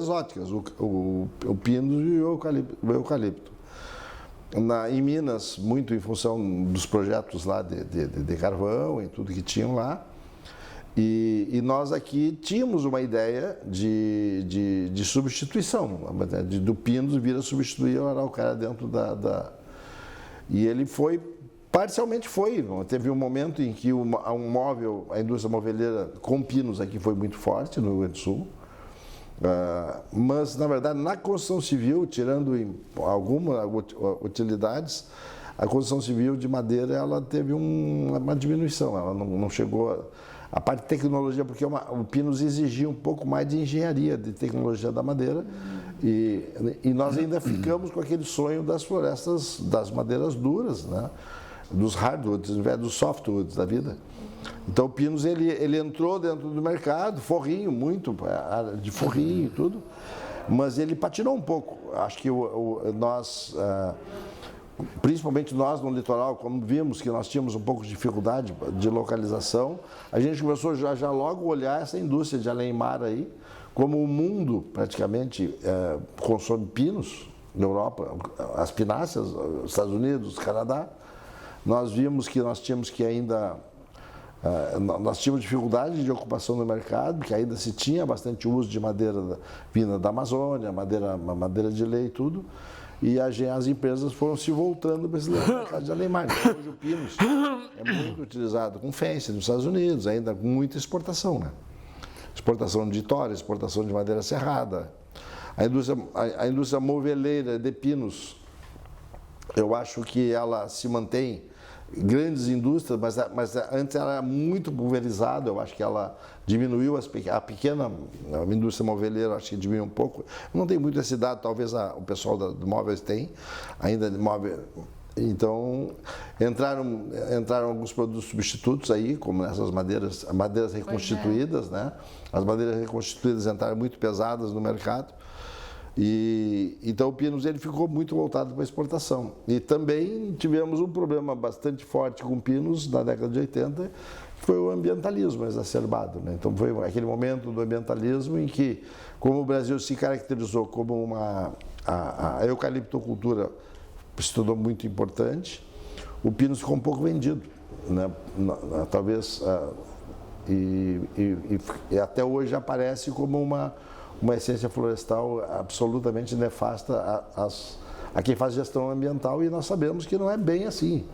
Speaker 3: exóticas, o pino e o eucalipto. Em Minas, muito em função dos projetos lá de carvão e tudo que tinham lá. E nós aqui tínhamos uma ideia de substituição, do pino vir a substituir a araucária dentro E ele foi Parcialmente foi. Teve um momento em que a indústria moveleira com pinos aqui foi muito forte no Rio Grande do Sul. Mas, na verdade, na construção civil, tirando algumas utilidades, a construção civil de madeira ela teve uma diminuição, ela não chegou a parte de tecnologia, porque o Pinos exigia um pouco mais de engenharia, de tecnologia da madeira, e nós ainda ficamos com aquele sonho das florestas, das madeiras duras, né? Dos hardwoods, ao invés dos softwoods da vida. Então o Pinos ele entrou dentro do mercado, forrinho, muito, de forrinho e tudo, mas ele patinou um pouco. Acho que nós, principalmente nós no litoral, como vimos que nós tínhamos um pouco de dificuldade de localização, a gente começou já logo a olhar essa indústria de além-mar aí, como o mundo praticamente consome pinos, na Europa, as pináceas, os Estados Unidos, Canadá. Nós vimos que nós tínhamos dificuldade de ocupação no mercado, porque ainda se tinha bastante uso de madeira vinda da Amazônia, madeira de lei e tudo, e as empresas foram se voltando para esse mercado de além-mar. Então, hoje o Pinos é muito utilizado com fence nos Estados Unidos, ainda com muita exportação, né? Exportação de tora, exportação de madeira serrada. A indústria moveleira de pinos, eu acho que ela se mantém, grandes indústrias, mas antes ela era muito pulverizada, eu acho que ela diminuiu, a pequena indústria moveleira, acho que diminuiu um pouco. Não tem muito esse dado, talvez o pessoal do móveis tem, ainda de móvel. Então, entraram alguns produtos substitutos aí, como essas madeiras reconstituídas, né? As madeiras reconstituídas entraram muito pesadas no mercado. Então o Pinos ele ficou muito voltado para a exportação. E também tivemos um problema bastante forte com Pinos na década de 80, que foi o ambientalismo exacerbado, né? Então foi aquele momento do ambientalismo em que, como o Brasil se caracterizou como a eucaliptocultura se tornou muito importante, o Pinos ficou um pouco vendido, né? Talvez, e até hoje aparece como uma essência florestal absolutamente nefasta a quem faz gestão ambiental, e nós sabemos que não é bem assim.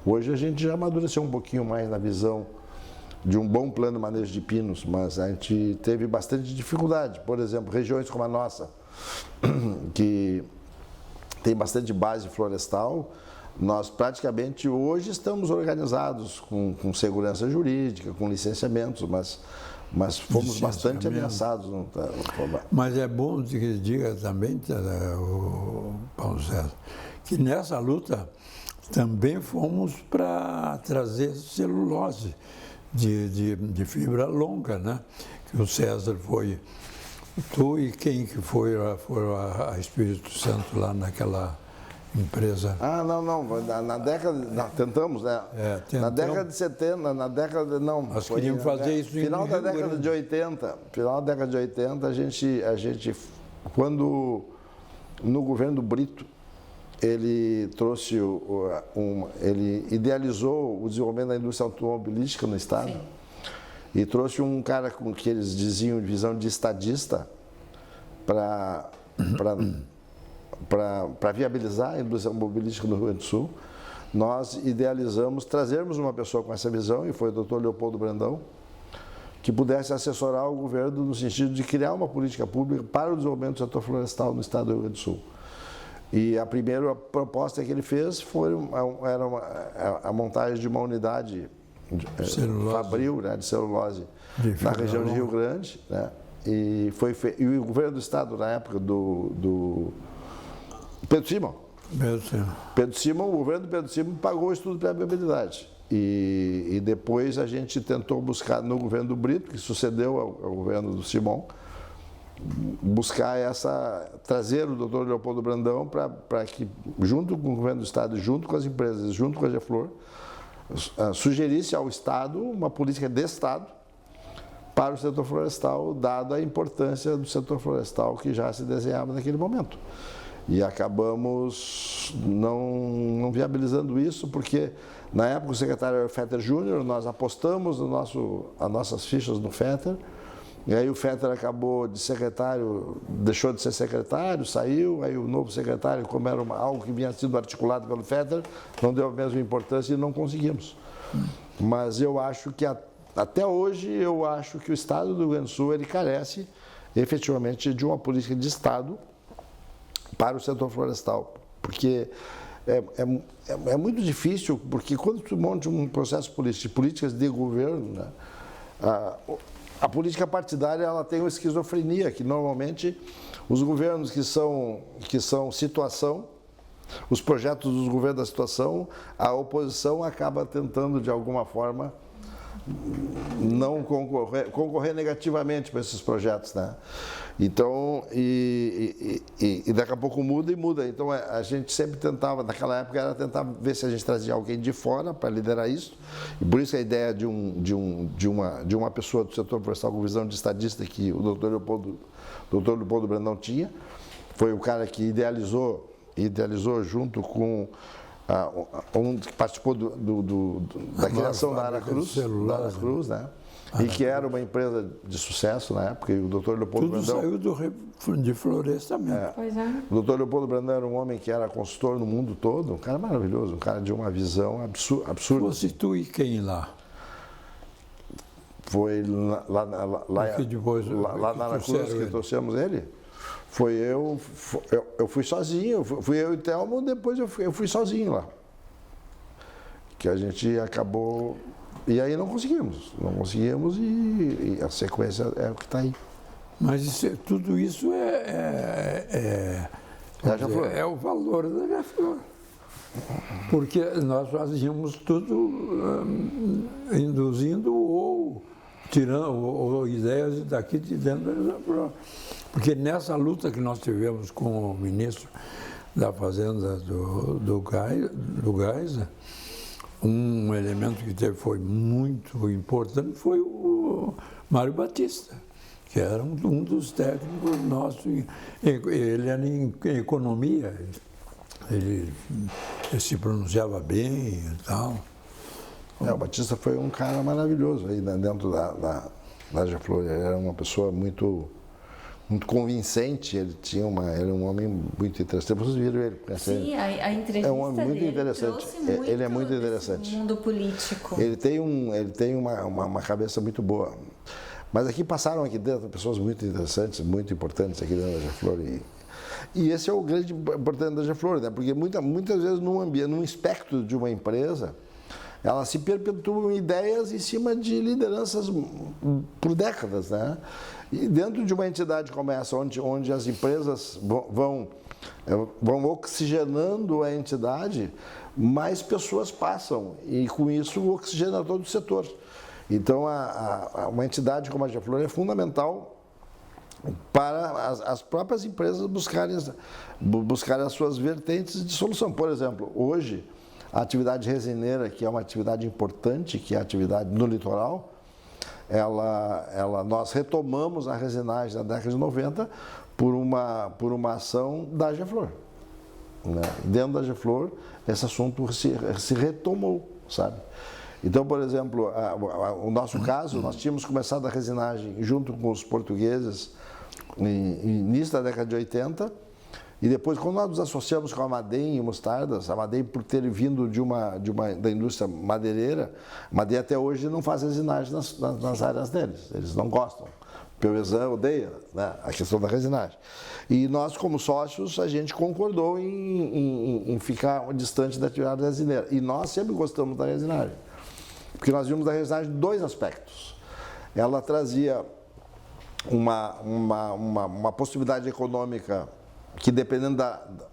Speaker 3: Hoje a gente já amadureceu um pouquinho mais na visão de um bom plano de manejo de pinos, mas a gente teve bastante dificuldade. Por exemplo, regiões como a nossa, que tem bastante base florestal, nós praticamente hoje estamos organizados com segurança jurídica, com licenciamentos, mas fomos bastante ameaçados.
Speaker 2: Mas é bom que diga também, o Paulo César, que nessa luta também fomos para trazer celulose de fibra longa, né? Que o César foi, tu e quem que foi a Espírito Santo lá naquela empresa?
Speaker 3: Não. Na década, tentamos, né?
Speaker 2: Tentamos.
Speaker 3: Na década de 70,
Speaker 2: Nós queríamos fazer isso
Speaker 3: final da década de 80. Final da década de 80, a gente quando no governo Brito, ele trouxe ele idealizou o desenvolvimento da indústria automobilística no estado. Sim. E trouxe um cara com que eles diziam de visão de estadista para viabilizar a indústria automobilística no Rio Grande do Sul. Nós idealizamos trazermos uma pessoa com essa visão, e foi o Dr. Leopoldo Brandão, que pudesse assessorar o governo no sentido de criar uma política pública para o desenvolvimento do setor florestal no estado do Rio Grande do Sul. E a primeira proposta que ele fez era a montagem de uma unidade fabril, né, de celulose na região de Rio Grande, né? E o governo do estado, na época do Pedro Simão. O governo do Pedro Simão pagou o estudo de pré-viabilidade. E depois a gente tentou buscar no governo do Brito, que sucedeu ao governo do Simão, trazer o Dr. Leopoldo Brandão para que, junto com o governo do estado, junto com as empresas, junto com a GEFLOR, sugerisse ao estado uma política de estado para o setor florestal, dada a importância do setor florestal que já se desenhava naquele momento. E acabamos não viabilizando isso, porque na época o secretário era o Fetter Júnior, nós apostamos as nossas fichas no Fetter, E aí o Fetter acabou de secretário, deixou de ser secretário, saiu, aí o novo secretário, como era algo que vinha sido articulado pelo Fetter, não deu a mesma importância e não conseguimos. Mas eu acho que até hoje eu acho que o Estado do Rio Grande do Sul ele carece efetivamente de uma política de Estado para o setor florestal, porque é muito difícil, porque quando tu monta um processo político, políticas de governo, né, a política partidária ela tem uma esquizofrenia, que normalmente os governos que são situação, os projetos dos governos da situação, a oposição acaba tentando de alguma forma não concorrer negativamente para esses projetos, né? Então, daqui a pouco muda. Então, a gente sempre tentava, naquela época, era tentar ver se a gente trazia alguém de fora para liderar isso. E por isso a ideia de uma pessoa do setor florestal com visão de estadista que o Dr. Leopoldo Brandão tinha, foi o cara que idealizou junto com um que participou da criação da Aracruz, né? E que era uma empresa de sucesso na época, e o Dr. Leopoldo Brandão...
Speaker 2: Tudo saiu de florestamento.
Speaker 1: Pois é.
Speaker 3: O Dr. Leopoldo Brandão era um homem que era consultor no mundo todo, um cara maravilhoso, um cara de uma visão absurda.
Speaker 2: Fosse tu e quem lá?
Speaker 3: Foi lá na Aracruz que trouxemos ele. Foi eu fui sozinho, fui eu e Telmo, depois eu fui sozinho lá. Que a gente acabou... E aí não conseguimos e a sequência é o que está aí.
Speaker 2: Mas tudo isso é o valor da Jaflor. Porque nós fazíamos tudo induzindo ou tirando ou ideias daqui de dentro da Jaflor. Porque nessa luta que nós tivemos com o ministro da Fazenda do Geisel, um elemento que foi muito importante foi o Mário Batista, que era um dos técnicos nossos. Ele era em economia, ele se pronunciava bem e tal.
Speaker 3: O Batista foi um cara maravilhoso aí dentro da Jaflor. Ele era uma pessoa muito convincente, ele era um homem muito interessante. Vocês viram ele?
Speaker 1: Sim, a entrevista
Speaker 3: é um homem muito
Speaker 1: dele
Speaker 3: interessante. Ele é muito interessante.
Speaker 1: Mundo político.
Speaker 3: Ele tem uma cabeça muito boa. Mas aqui passaram aqui dentro pessoas muito interessantes, muito importantes aqui dentro da Jaflor. E esse é o grande importante da Jaflor, né? Porque muitas vezes num espectro de uma empresa, elas se perpetuam ideias em cima de lideranças por décadas, né? E dentro de uma entidade como essa, onde as empresas vão oxigenando a entidade, mais pessoas passam e com isso oxigena todo o setor. Então, uma entidade como a Jaflor é fundamental para as próprias empresas buscarem as suas vertentes de solução. Por exemplo, hoje, a atividade resineira, que é uma atividade importante, que é a atividade no litoral, nós retomamos a resinagem na década de 90 por uma ação da Jaflor. Né? Dentro da Jaflor, esse assunto se retomou, sabe? Então, por exemplo, o nosso caso, nós tínhamos começado a resinagem junto com os portugueses no início da década de 80, e depois, quando nós nos associamos com a Madem e Mostardas, a Madem, por ter vindo da indústria madeireira, a Madem até hoje não faz resinagem nas áreas deles, eles não gostam. O Peuezan odeia, né, a questão da resinagem. E nós, como sócios, a gente concordou em ficar distante da atividade resineira. E nós sempre gostamos da resinagem, porque nós vimos da resinagem dois aspectos. Ela trazia uma possibilidade econômica que, dependendo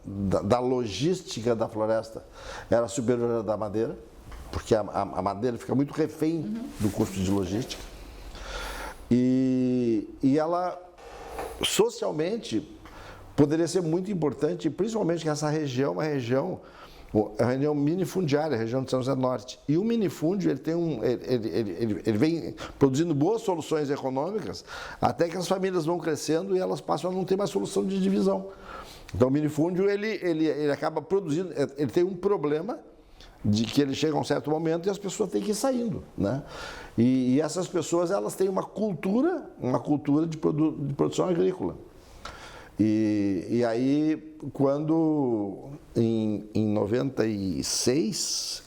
Speaker 3: da logística da floresta, era superior à da madeira, porque a madeira fica muito refém do custo de logística. E ela, socialmente, poderia ser muito importante, principalmente que essa região é uma região minifundiária, a região de São José do Norte. E o minifúndio, ele vem produzindo boas soluções econômicas, até que as famílias vão crescendo e elas passam a não ter mais solução de divisão. Então, o minifúndio, ele acaba produzindo, ele tem um problema de que ele chega a um certo momento e as pessoas têm que ir saindo, né? E essas pessoas, elas têm uma cultura de produção agrícola. E aí, quando em 96,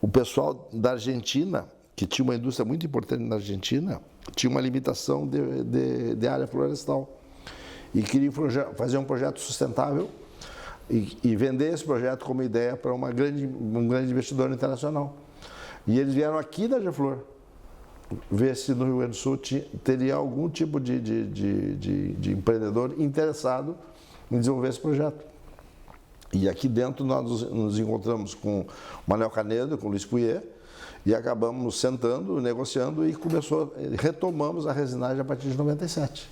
Speaker 3: o pessoal da Argentina, que tinha uma indústria muito importante na Argentina, tinha uma limitação de área florestal e queria fazer um projeto sustentável e vender esse projeto como ideia para um grande investidor internacional. E eles vieram aqui da AGEFLOR ver se no Rio Grande do Sul teria algum tipo de empreendedor interessado em desenvolver esse projeto. E aqui dentro nós nos encontramos com o Manuel Canedo, com o Luiz Pouillet, e acabamos sentando, negociando e retomamos a resinagem a partir de 97.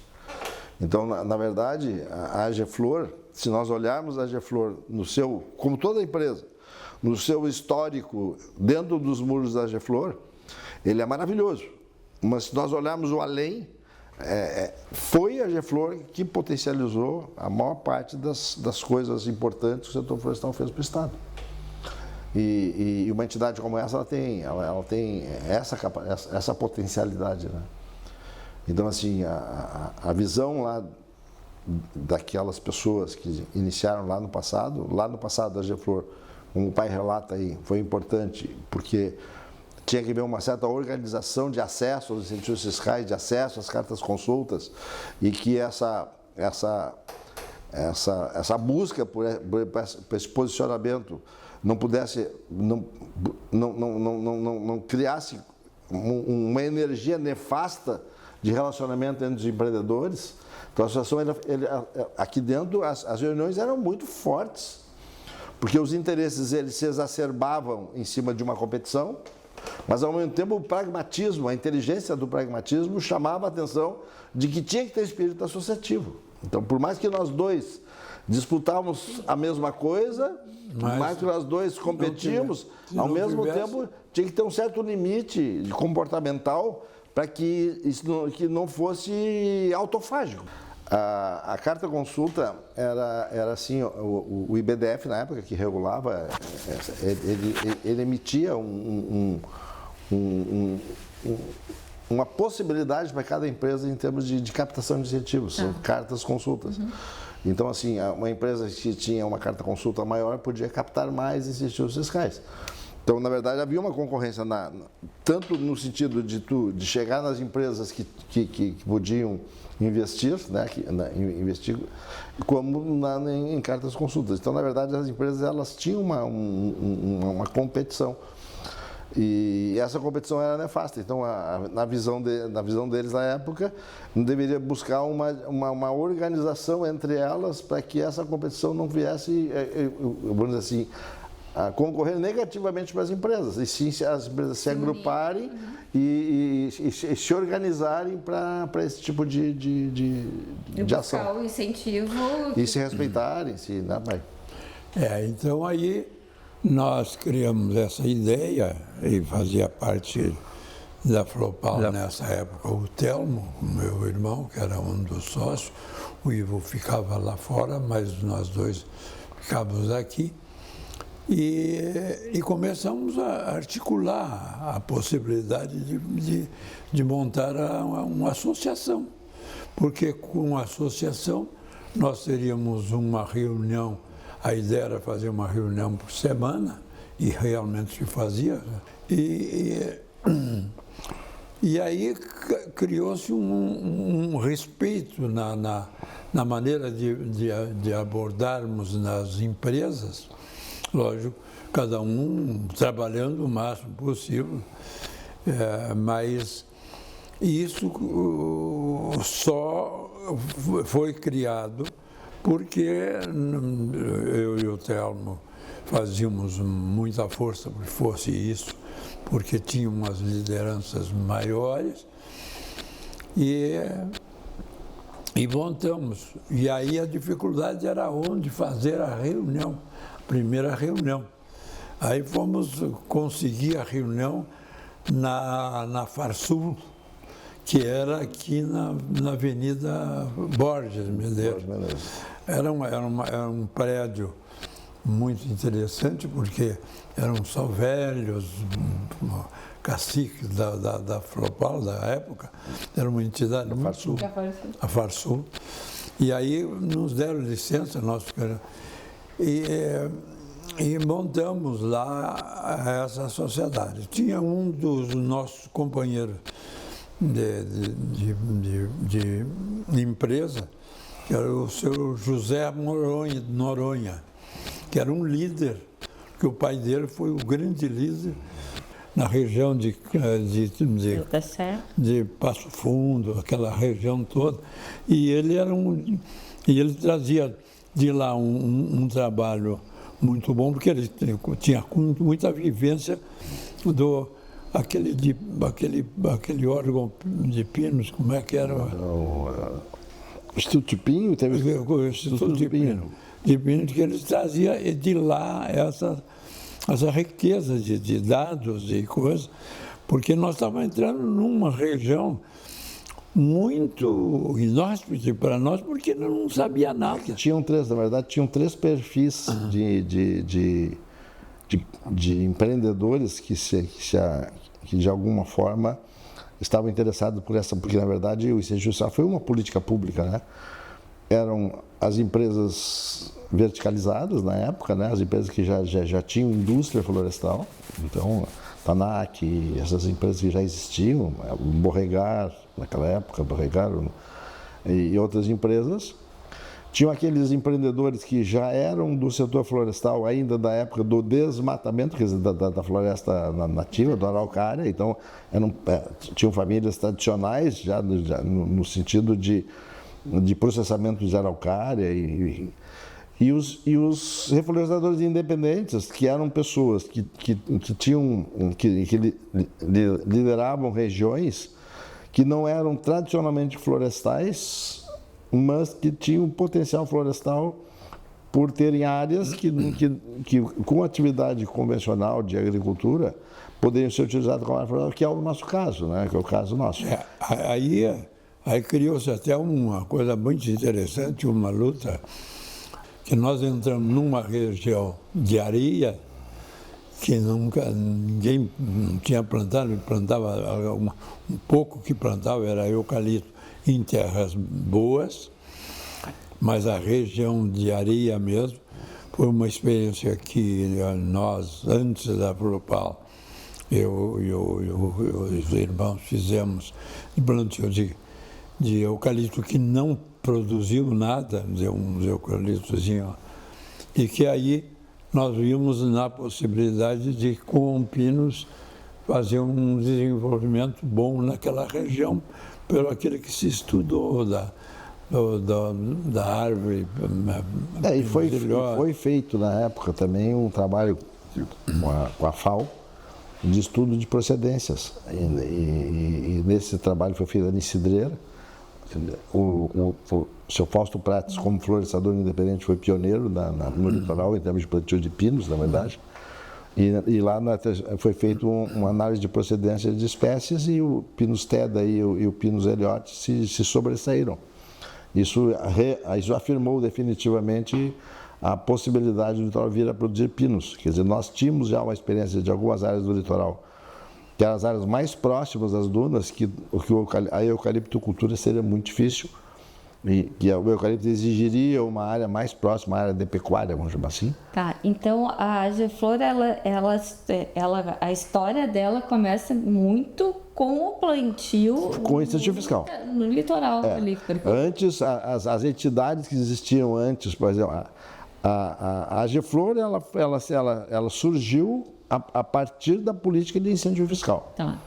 Speaker 3: Então, na verdade, a AGEFLOR, se nós olharmos a AGEFLOR como toda empresa, no seu histórico, dentro dos muros da AGEFLOR, ele é maravilhoso. Mas se nós olharmos o além, foi a AGEFLOR que potencializou a maior parte das coisas importantes que o setor florestal fez para o Estado. E uma entidade como essa, ela tem essa potencialidade, né? Então, assim, a visão lá daquelas pessoas que iniciaram lá no passado a AGEFLOR, como o pai relata aí, foi importante, porque tinha que haver uma certa organização de acesso aos incentivos fiscais, de acesso às cartas consultas, e que essa busca por esse posicionamento não criasse uma energia nefasta de relacionamento entre os empreendedores. Então, a associação, aqui dentro, as reuniões eram muito fortes, porque os interesses eles se exacerbavam em cima de uma competição, mas, ao mesmo tempo, o pragmatismo, a inteligência do pragmatismo chamava a atenção de que tinha que ter espírito associativo. Então, por mais que nós dois disputávamos a mesma coisa, por mais que nós dois competíamos, ao mesmo tempo tinha que ter um certo limite comportamental para que isso não fosse autofágico. A carta consulta era assim, o IBDF na época que regulava, ele emitia uma possibilidade para cada empresa em termos de captação de incentivos, são cartas consultas. Então, assim, uma empresa que tinha uma carta consulta maior podia captar mais incentivos fiscais. Então, na verdade, havia uma concorrência, tanto no sentido de chegar nas empresas que podiam investir, né, como em cartas consultas. Então, na verdade, as empresas elas tinham uma competição. E essa competição era nefasta. Então, na visão deles na época, deveria buscar uma organização entre elas para que essa competição não viesse, vamos dizer assim, a concorrer negativamente para as empresas, e sim as empresas se agruparem e se organizarem para esse tipo de ação.
Speaker 1: Buscar o incentivo.
Speaker 3: E se respeitarem, né, pai?
Speaker 2: Então aí nós criamos essa ideia e fazia parte da Flopal nessa época o Telmo, meu irmão, que era um dos sócios, o Ivo ficava lá fora, mas nós dois ficávamos aqui. E começamos a articular a possibilidade de montar uma associação, porque com a associação nós teríamos uma reunião, a ideia era fazer uma reunião por semana, e realmente se fazia. E aí criou-se um respeito na maneira de abordarmos nas empresas. Lógico, cada um trabalhando o máximo possível, mas isso só foi criado porque eu e o Telmo fazíamos muita força para que fosse isso, porque tinha umas lideranças maiores e montamos. E aí a dificuldade era onde fazer a reunião. Primeira reunião. Aí fomos conseguir a reunião na Farsul, que era aqui na Avenida Borges Medeiros. Era um prédio muito interessante, porque eram só velhos, caciques da Flopal, da época, era uma entidade muito... A Farsul. E aí nos deram licença, e montamos lá essa sociedade. Tinha um dos nossos companheiros de empresa, que era o seu José Noronha, que era um líder, que o pai dele foi o grande líder na região de Passo Fundo, aquela região toda. E ele trazia de lá um trabalho muito bom, porque ele tinha muita vivência aquele órgão de Pinos, como é que era?
Speaker 3: O Instituto de Pinho?
Speaker 2: O Instituto de Pinho, que ele trazia de lá essa riqueza de dados e coisas, porque nós estávamos entrando numa região muito inóspita para nós, porque não sabia nada.
Speaker 3: Na verdade, tinham três perfis de empreendedores que de alguma forma estavam interessados por essa, porque na verdade o incentivo social foi uma política pública, né? Eram as empresas verticalizadas na época, né? As empresas que já tinham indústria florestal, então Tanac, essas empresas que já existiam, Borregar, naquela época, e outras empresas. Tinham aqueles empreendedores que já eram do setor florestal, ainda da época do desmatamento, quer dizer, da floresta nativa, do araucária, então tinham famílias tradicionais já no sentido de processamento de araucária e os reflorescedores independentes, que eram pessoas que lideravam regiões que não eram tradicionalmente florestais, mas que tinham potencial florestal por terem áreas que com atividade convencional de agricultura poderiam ser utilizadas como área florestal, que é o nosso caso, né? Que é o caso nosso.
Speaker 2: Aí criou-se até uma coisa muito interessante, uma luta, que nós entramos numa região de areia que ninguém tinha plantado, plantava um pouco que plantava era eucalipto em terras boas, mas a região de areia mesmo foi uma experiência que nós, antes da Flopal, eu e os irmãos fizemos de plantio de eucalipto que não produziu nada, uns eucaliptozinhos, e que aí nós vimos na possibilidade de, com Pinos, fazer um desenvolvimento bom naquela região, pelo aquilo que se estudou da árvore.
Speaker 3: E foi feito na época também um trabalho com a FAO de estudo de procedências. E nesse trabalho foi feito na cidreira. O seu Fausto Prates, como florescedor independente, foi pioneiro no litoral em termos de plantio de pinos, na verdade. E lá foi feita uma análise de procedência de espécies e o Pinus teda e o Pinus ellioti se sobressaíram. Isso afirmou definitivamente a possibilidade do litoral vir a produzir pinos. Quer dizer, nós tínhamos já uma experiência de algumas áreas do litoral, que eram as áreas mais próximas das dunas, que a eucaliptocultura seria muito difícil, e que o eucalipto exigiria uma área mais próxima, uma área de pecuária, vamos chamar assim.
Speaker 1: Tá, então a AgeFlor, a história dela começa muito com o plantio...
Speaker 3: Com o incentivo fiscal.
Speaker 1: No litoral. Ali.
Speaker 3: Antes, as entidades que existiam antes, por exemplo, a AgeFlor, ela surgiu a partir da política de incentivo fiscal.
Speaker 1: Tá.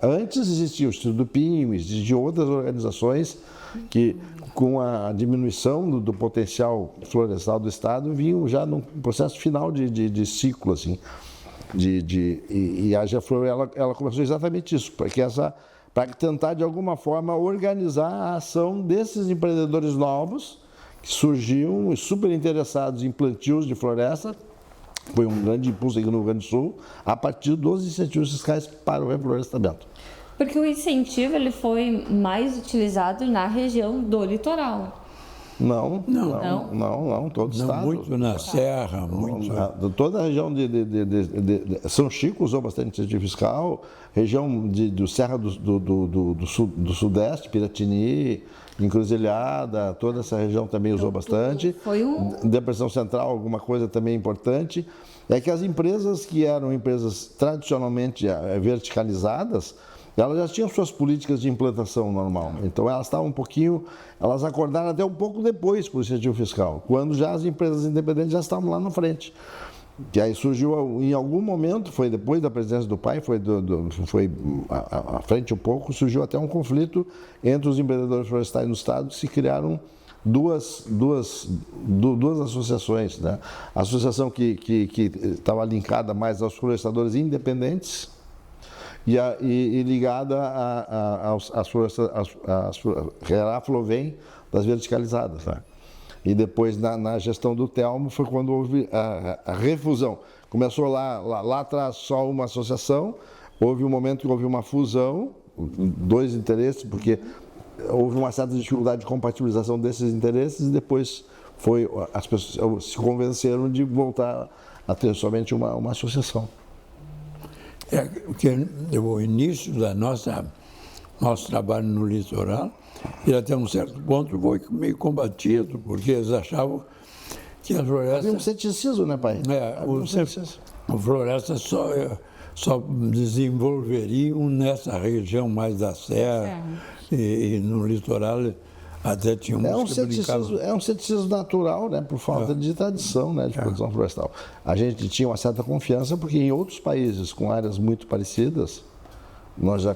Speaker 3: Antes existia o Instituto do Pinho, existiam outras organizações que, com a diminuição do potencial florestal do Estado, vinham já num processo final de ciclo, assim. E a AgeFlor, ela começou exatamente isso, para tentar, de alguma forma, organizar a ação desses empreendedores novos que surgiam super interessados em plantios de floresta. Foi um grande impulso aqui no Rio Grande do Sul, a partir dos incentivos fiscais para o reflorestamento.
Speaker 1: Porque o incentivo ele foi mais utilizado na região do litoral.
Speaker 3: Não, todo o
Speaker 2: Não,
Speaker 3: estado.
Speaker 2: muito na Serra, muito.
Speaker 3: Toda a região de São Chico usou bastante incentivo fiscal, região do Serra do Sudeste, Piratini, Encruzilhada, toda essa região também usou bastante. Depressão Central, alguma coisa também importante. É que as empresas que eram empresas tradicionalmente verticalizadas, elas já tinham suas políticas de implantação normal. Então elas estavam elas acordaram até um pouco depois para o incentivo fiscal, quando já as empresas independentes já estavam lá na frente. Que aí surgiu, em algum momento, foi depois da presidência do pai, foi à frente um pouco, surgiu até um conflito entre os empreendedores florestais no estado, que se criaram duas associações, né? A associação que estava linkada mais aos florestadores independentes e ligada à Flovem das verticalizadas, né? E depois, na gestão do Telmo, foi quando houve a refusão. Começou lá atrás só uma associação, houve um momento que houve uma fusão, dois interesses, porque houve uma certa dificuldade de compatibilização desses interesses e depois as pessoas se convenceram de voltar a ter somente uma associação.
Speaker 2: Porque o início da nosso trabalho no litoral, e até um certo ponto foi meio combatido, porque eles achavam que a floresta...
Speaker 3: Havia um ceticismo, né, pai?
Speaker 2: A floresta só desenvolveriam nessa região mais da serra e no litoral até tinha que brincavam.
Speaker 3: É um ceticismo natural, né, por falta de tradição, né, de produção florestal. A gente tinha uma certa confiança porque em outros países com áreas muito parecidas, nós já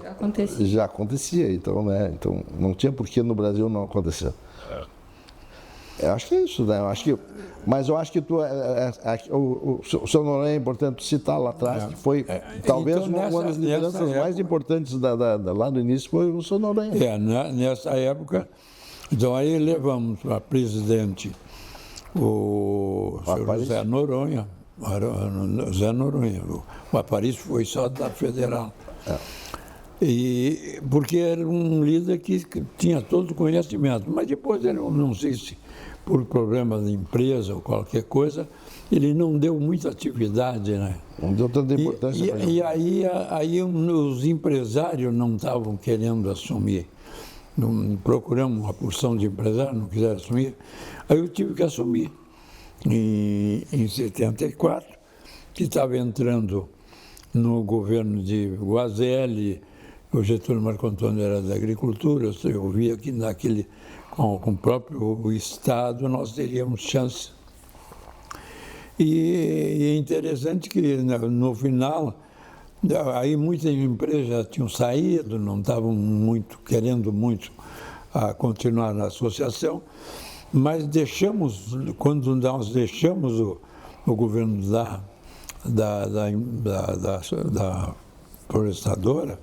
Speaker 3: acontecia, então, né? Então não tinha por que no Brasil não acontecer. Eu acho que é isso, né? Mas eu acho que o seu Noronha é importante citar lá atrás, que foi talvez então, uma das lideranças mais importantes lá no início foi o seu Noronha.
Speaker 2: Nessa época, então aí levamos para presidente o senhor Zé Noronha. O Aparício foi só da Federal. E porque era um líder que tinha todo o conhecimento, mas depois ele, não sei se por problema de empresa ou qualquer coisa, ele não deu muita atividade, né?
Speaker 3: Não deu tanta importância.
Speaker 2: E aí os empresários não estavam querendo assumir. Procuramos uma porção de empresários, não quiseram assumir. Aí eu tive que assumir. Em 74, que estava entrando no governo de Guazelli, o Getúlio Marco Antônio era da agricultura, eu via que com o próprio Estado nós teríamos chance. E é interessante que no final, aí muitas empresas já tinham saído, não estavam querendo muito continuar na associação, mas quando nós deixamos o governo da florestadora,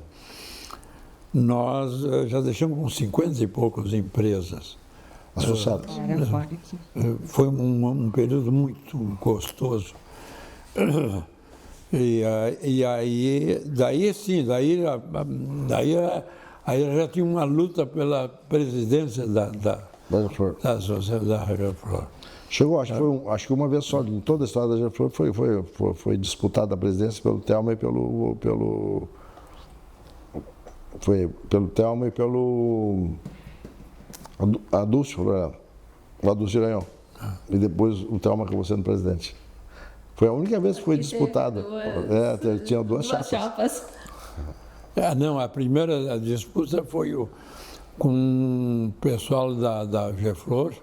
Speaker 2: nós já deixamos com 50 e poucas empresas
Speaker 3: associadas.
Speaker 2: Foi um período muito gostoso. E aí já tinha uma luta pela presidência da Sociedade Geflor.
Speaker 3: Chegou, acho que uma vez só, em toda a história da Geflor, foi disputada a presidência pelo Telmo e pelo Adúcio, o Adúcio Iranhão. E depois o Telmo acabou sendo presidente. Foi a única vez que foi disputada. Tinha duas chapas.
Speaker 2: Não, a primeira disputa foi com o pessoal da Geflor,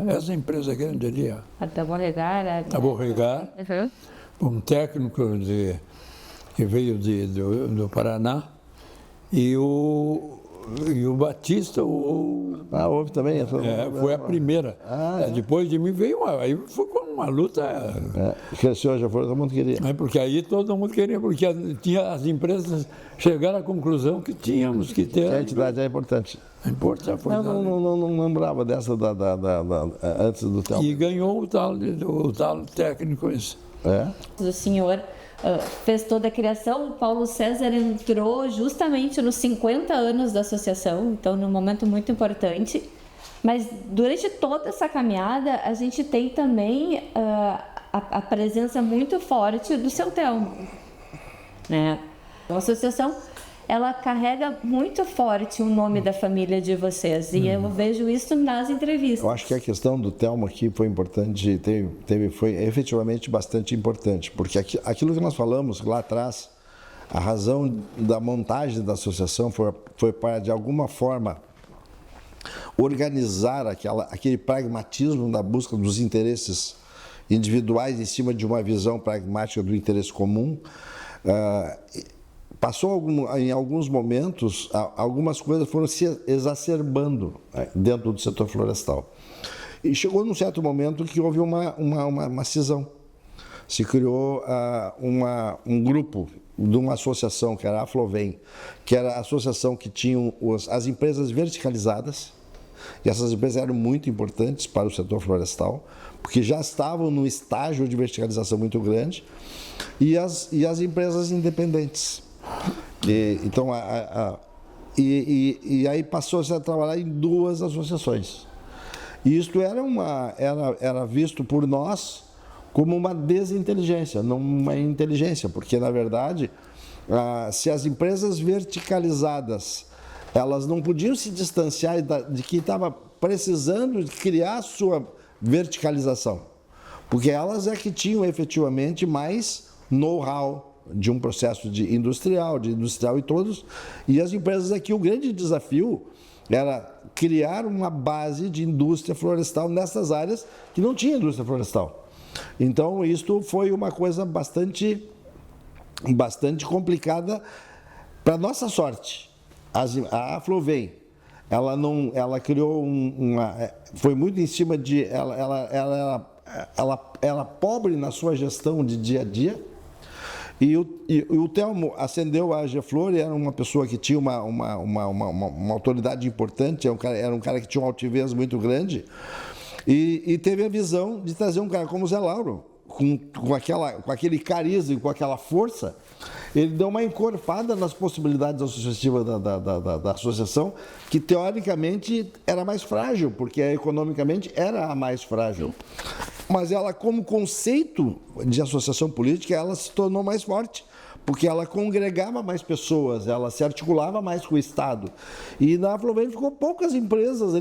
Speaker 2: essa empresa grande ali.
Speaker 1: A da Borregar.
Speaker 2: A Borregar, um técnico que veio do Paraná, e o Batista.
Speaker 3: Houve também.
Speaker 2: Foi a primeira. Depois de mim veio aí foi com uma luta.
Speaker 3: Cresceu a Geflor, todo mundo queria.
Speaker 2: Porque aí todo mundo queria, porque as empresas chegaram à conclusão que tínhamos que ter.
Speaker 3: A entidade é importante. Não lembrava dessa antes do Telmo.
Speaker 2: E ganhou o tal técnico esse.
Speaker 1: O senhor fez toda a criação. O Paulo César entrou justamente nos 50 anos da associação, então num momento muito importante. Mas durante toda essa caminhada, a gente tem também a presença muito forte do seu Telmo, né? A associação, ela carrega muito forte o nome da família de vocês, e eu vejo isso nas entrevistas.
Speaker 3: Eu acho que a questão do Telmo aqui foi importante, foi efetivamente bastante importante, porque aquilo que nós falamos lá atrás, a razão da montagem da associação foi para, de alguma forma, organizar aquele pragmatismo da busca dos interesses individuais em cima de uma visão pragmática do interesse comum. Passou em alguns momentos, algumas coisas foram se exacerbando dentro do setor florestal. E chegou num certo momento que houve uma cisão. Se criou um grupo de uma associação, que era a Aflovem, que era a associação que tinha as empresas verticalizadas, e essas empresas eram muito importantes para o setor florestal, porque já estavam num estágio de verticalização muito grande, e as empresas independentes. Então, aí passou-se a trabalhar em duas associações. E isto era visto por nós como uma desinteligência, não uma inteligência, porque, na verdade, se as empresas verticalizadas elas não podiam se distanciar de quem estava precisando de criar a sua verticalização, porque elas é que tinham efetivamente mais know-how de um processo de industrial e todos, e as empresas aqui, o grande desafio era criar uma base de indústria florestal nessas áreas que não tinha indústria florestal. Então, isto foi uma coisa bastante complicada para nossa sorte. A Aflovem, ela criou foi muito em cima de, ela era pobre na sua gestão de dia a dia, e o Telmo ascendeu a AgeFlor, era uma pessoa que tinha uma autoridade importante, era um cara que tinha uma altivez muito grande, e teve a visão de trazer um cara como o Zé Lauro, com aquele carisma e com aquela força. Ele deu uma encorpada nas possibilidades associativas da associação, que teoricamente era mais frágil, porque economicamente era a mais frágil. Mas ela, como conceito de associação política, ela se tornou mais forte, porque ela congregava mais pessoas, ela se articulava mais com o Estado. E na Aflovem ficou poucas empresas,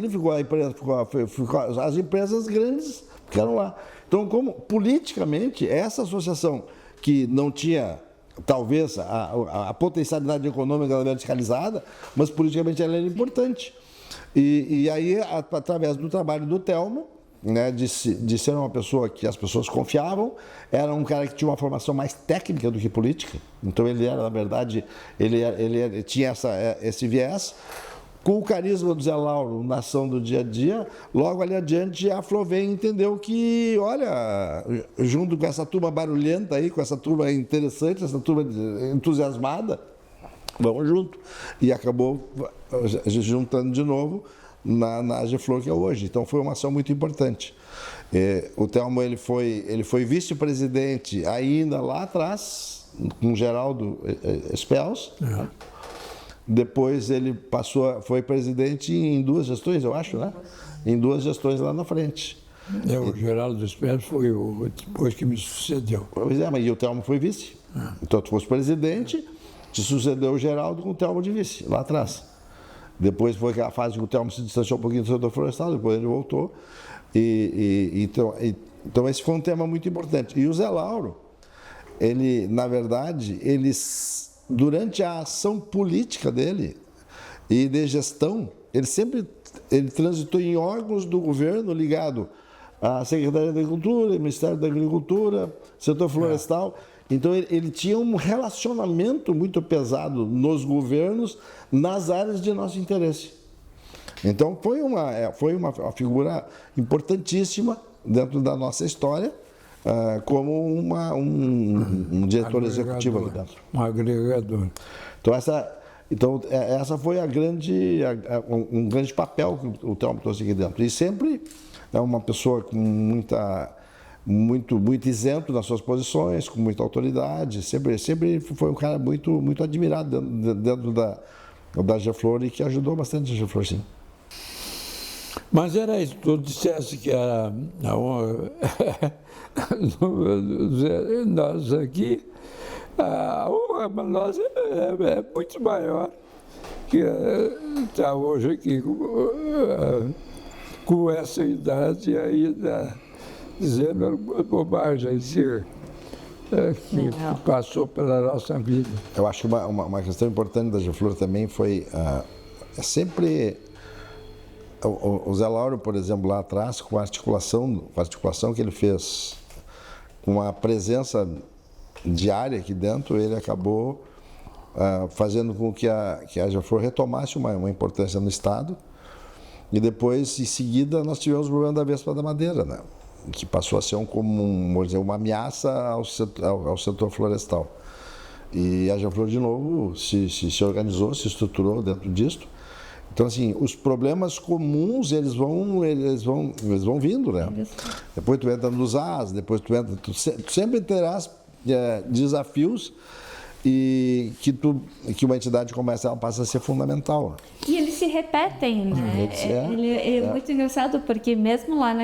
Speaker 3: as empresas grandes ficaram lá. Então, como politicamente, essa associação que não tinha, talvez, a potencialidade econômica da verticalizada, mas politicamente ela era importante. E aí, através do trabalho do Telmo, né, de ser uma pessoa que as pessoas confiavam, era um cara que tinha uma formação mais técnica do que política, então ele era, na verdade, ele tinha esse viés. Com o carisma do Zé Lauro na ação do dia a dia, logo ali adiante a Aflovem entendeu que, olha, junto com essa turma barulhenta aí, com essa turma interessante, essa turma entusiasmada, vamos junto. E acabou juntando de novo na AgeFlor que é hoje. Então foi uma ação muito importante. O Telmo ele foi vice-presidente ainda lá atrás, com o Geraldo Spels. Depois ele foi presidente em 2 gestões, eu acho, né? Em 2 gestões lá na frente.
Speaker 2: O Geraldo Spels foi depois que me sucedeu.
Speaker 3: Pois é, mas e o Telmo foi vice. Então tu fosse presidente, te sucedeu o Geraldo com o Telmo de vice, lá atrás. Depois foi aquela fase que o Telmo se distanciou um pouquinho do setor florestal, depois ele voltou. Então esse foi um tema muito importante. E o Zé Lauro, ele, na verdade, durante a ação política dele e de gestão, ele transitou em órgãos do governo ligado à Secretaria da Agricultura, Ministério da Agricultura, setor florestal. Então ele tinha um relacionamento muito pesado nos governos, nas áreas de nosso interesse. Então foi uma figura importantíssima dentro da nossa história, como um diretor executivo aqui dentro.
Speaker 2: Um agregador.
Speaker 3: Então essa foi um grande papel que o Telmo trouxe aqui dentro. E sempre é uma pessoa com muito isento nas suas posições, com muita autoridade. Sempre foi um cara muito admirado dentro da Geflor e que ajudou bastante a Geflor, sim.
Speaker 2: Mas era isso, tu disseste que era nós aqui, a honra para nós é muito maior que estar hoje aqui com essa idade ainda dizendo alguma bobagem que passou pela nossa vida.
Speaker 3: Eu acho que uma questão importante da Geflor também foi sempre o Zé Lauro, por exemplo, lá atrás, com a articulação que ele fez, com a presença diária aqui dentro, ele acabou fazendo com que a Geflor retomasse uma importância no Estado. E depois, em seguida, nós tivemos o problema da Vespa da Madeira, né? Que passou a ser uma ameaça ao setor florestal. E a Geflor, de novo, se organizou, se estruturou dentro disto. Então, assim, os problemas comuns, eles vão vindo, né? Depois tu entra nos AS, depois tu sempre terás desafios e que uma entidade como essa, ela passa a ser fundamental.
Speaker 1: E eles se repetem, né? É muito engraçado, porque mesmo lá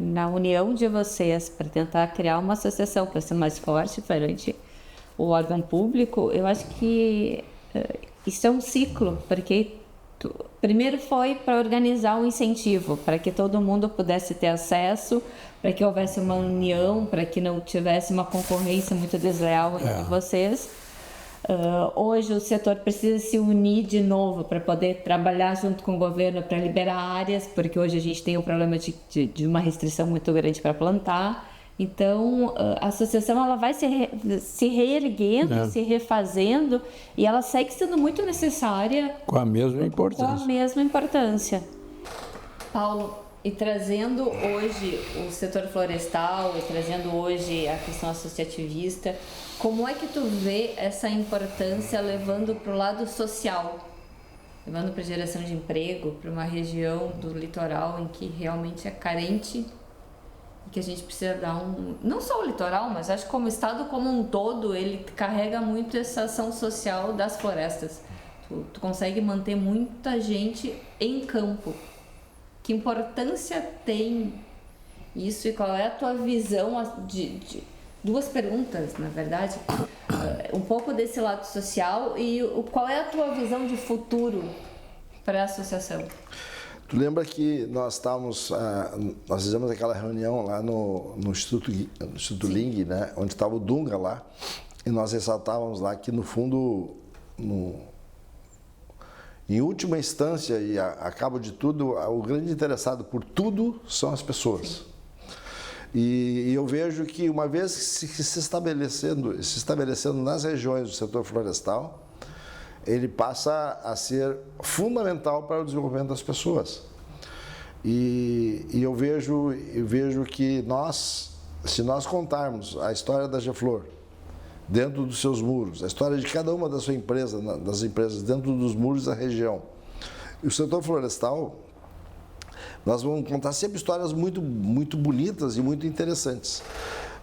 Speaker 1: na união de vocês, para tentar criar uma associação para ser mais forte perante o órgão público, eu acho que isso é um ciclo, porque primeiro foi para organizar um incentivo, para que todo mundo pudesse ter acesso, para que houvesse uma união, para que não tivesse uma concorrência muito desleal entre vocês. Hoje o setor precisa se unir de novo para poder trabalhar junto com o governo para liberar áreas, porque hoje a gente tem um problema de uma restrição muito grande para plantar. Então, a associação ela vai se reerguendo, se refazendo, e ela segue sendo muito necessária.
Speaker 2: Com a mesma importância.
Speaker 1: Com a mesma importância. Paulo, e trazendo hoje o setor florestal, e trazendo hoje a questão associativista, como é que tu vê essa importância levando para o lado social? Levando para a geração de emprego, para uma região do litoral em que realmente é carente, que a gente precisa dar não só o litoral, mas acho que como o estado como um todo, ele carrega muito essa ação social das florestas. Tu consegue manter muita gente em campo. Que importância tem isso e qual é a tua visão de duas perguntas, na verdade, um pouco desse lado social e qual é a tua visão de futuro para a associação?
Speaker 3: Tu lembra que nós fizemos aquela reunião lá no Instituto Ling, né, onde estava o Dunga lá, e nós ressaltávamos lá que, no fundo, em última instância e a cabo de tudo, o grande interessado por tudo são as pessoas. E eu vejo que, uma vez se estabelecendo nas regiões do setor florestal, ele passa a ser fundamental para o desenvolvimento das pessoas. E eu vejo que se nós contarmos a história da Geflor dentro dos seus muros, a história de cada uma das empresas dentro dos muros da região, e o setor florestal, nós vamos contar sempre histórias muito, muito bonitas e muito interessantes.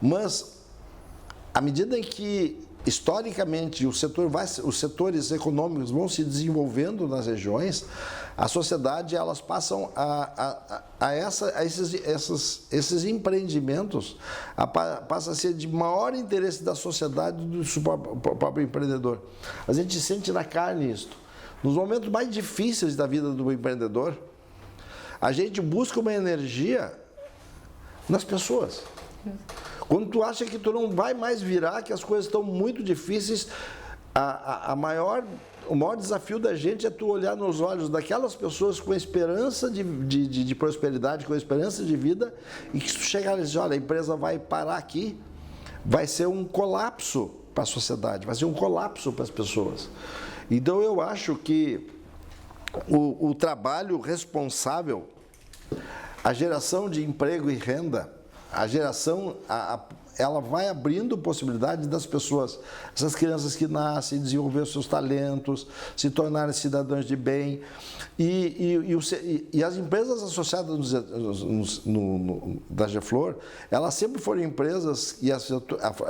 Speaker 3: Mas, à medida em que historicamente os setores econômicos vão se desenvolvendo nas regiões, a sociedade, elas passam esses empreendimentos, passa a ser de maior interesse da sociedade do que do próprio empreendedor. A gente sente na carne isso. Nos momentos mais difíceis da vida do empreendedor, a gente busca uma energia nas pessoas. Quando tu acha que tu não vai mais virar, que as coisas estão muito difíceis, o maior desafio da gente é tu olhar nos olhos daquelas pessoas com esperança de prosperidade, com esperança de vida, e que se tu chegar e dizer, olha, a empresa vai parar aqui, vai ser um colapso para a sociedade, vai ser um colapso para as pessoas. Então eu acho que o trabalho responsável, a geração de emprego e renda, a geração, ela vai abrindo possibilidade das pessoas, essas crianças que nascem, desenvolver os seus talentos, se tornarem cidadãos de bem. E as empresas associadas da GEFLOR, elas sempre foram empresas, e a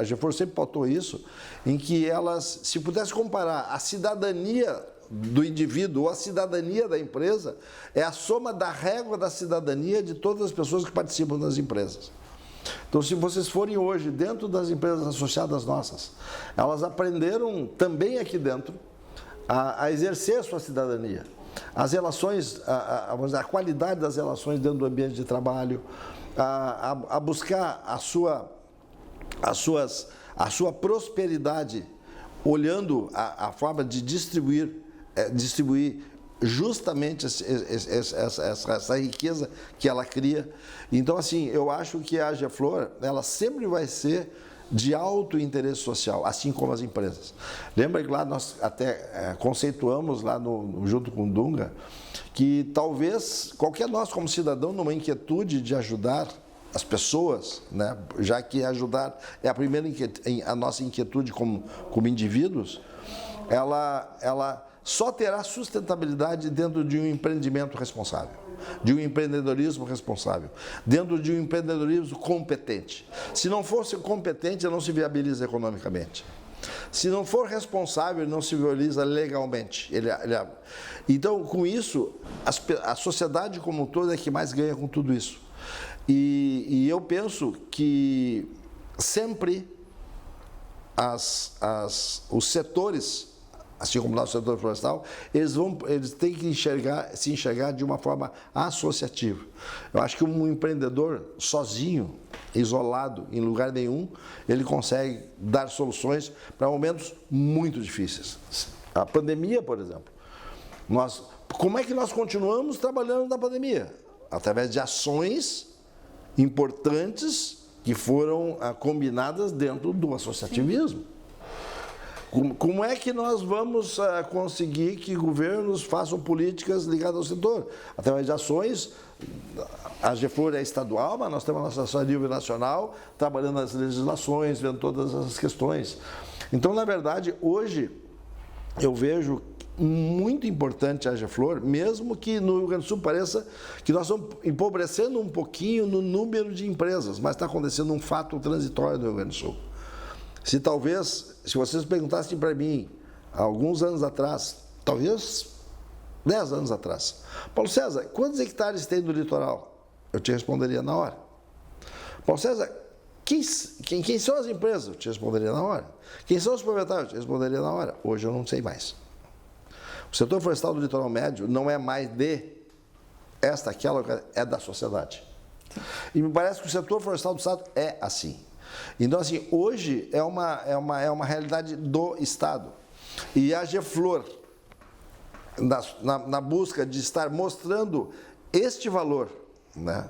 Speaker 3: GEFLOR sempre pautou isso, em que elas, se pudesse comparar a cidadania do indivíduo ou a cidadania da empresa, é a soma da régua da cidadania de todas as pessoas que participam das empresas. Então, se vocês forem hoje dentro das empresas associadas nossas, elas aprenderam também aqui dentro a exercer a sua cidadania. As relações, a qualidade das relações dentro do ambiente de trabalho, a buscar a sua prosperidade, olhando a forma de distribuir justamente essa riqueza que ela cria. Então, assim, eu acho que a GEFLOR, ela sempre vai ser de alto interesse social, assim como as empresas. Lembra que lá nós até conceituamos, lá junto com o Dunga, que talvez qualquer nós como cidadão, numa inquietude de ajudar as pessoas, né, já que ajudar é a primeira a nossa inquietude como indivíduos, ela só terá sustentabilidade dentro de um empreendimento responsável, de um empreendedorismo responsável, dentro de um empreendedorismo competente. Se não fosse competente, ele não se viabiliza economicamente. Se não for responsável, ele não se viabiliza legalmente. Então, com isso, a sociedade como um todo é que mais ganha com tudo isso. E eu penso que sempre os setores, assim como o nosso setor florestal, eles têm que se enxergar de uma forma associativa. Eu acho que um empreendedor sozinho, isolado, em lugar nenhum, ele consegue dar soluções para momentos muito difíceis. A pandemia, por exemplo. Como é que nós continuamos trabalhando na pandemia? Através de ações importantes que foram combinadas dentro do associativismo. Como é que nós vamos conseguir que governos façam políticas ligadas ao setor? Através de ações, a GEFLOR é estadual, mas nós temos a nossa associação a nível nacional, trabalhando nas legislações, vendo todas essas questões. Então, na verdade, hoje, eu vejo muito importante a GEFLOR, mesmo que no Rio Grande do Sul pareça que nós estamos empobrecendo um pouquinho no número de empresas, mas está acontecendo um fato transitório no Rio Grande do Sul. Se vocês perguntassem para mim, há alguns anos atrás, talvez 10 anos atrás, Paulo César, quantos hectares tem no litoral? Eu te responderia na hora. Paulo César, quem são as empresas? Eu te responderia na hora. Quem são os proprietários? Eu te responderia na hora. Hoje eu não sei mais. O setor florestal do litoral médio não é mais aquela, é da sociedade. E me parece que o setor florestal do Estado é assim. Então, assim, hoje é uma realidade do Estado. E a GEFLOR, na busca de estar mostrando este valor, né,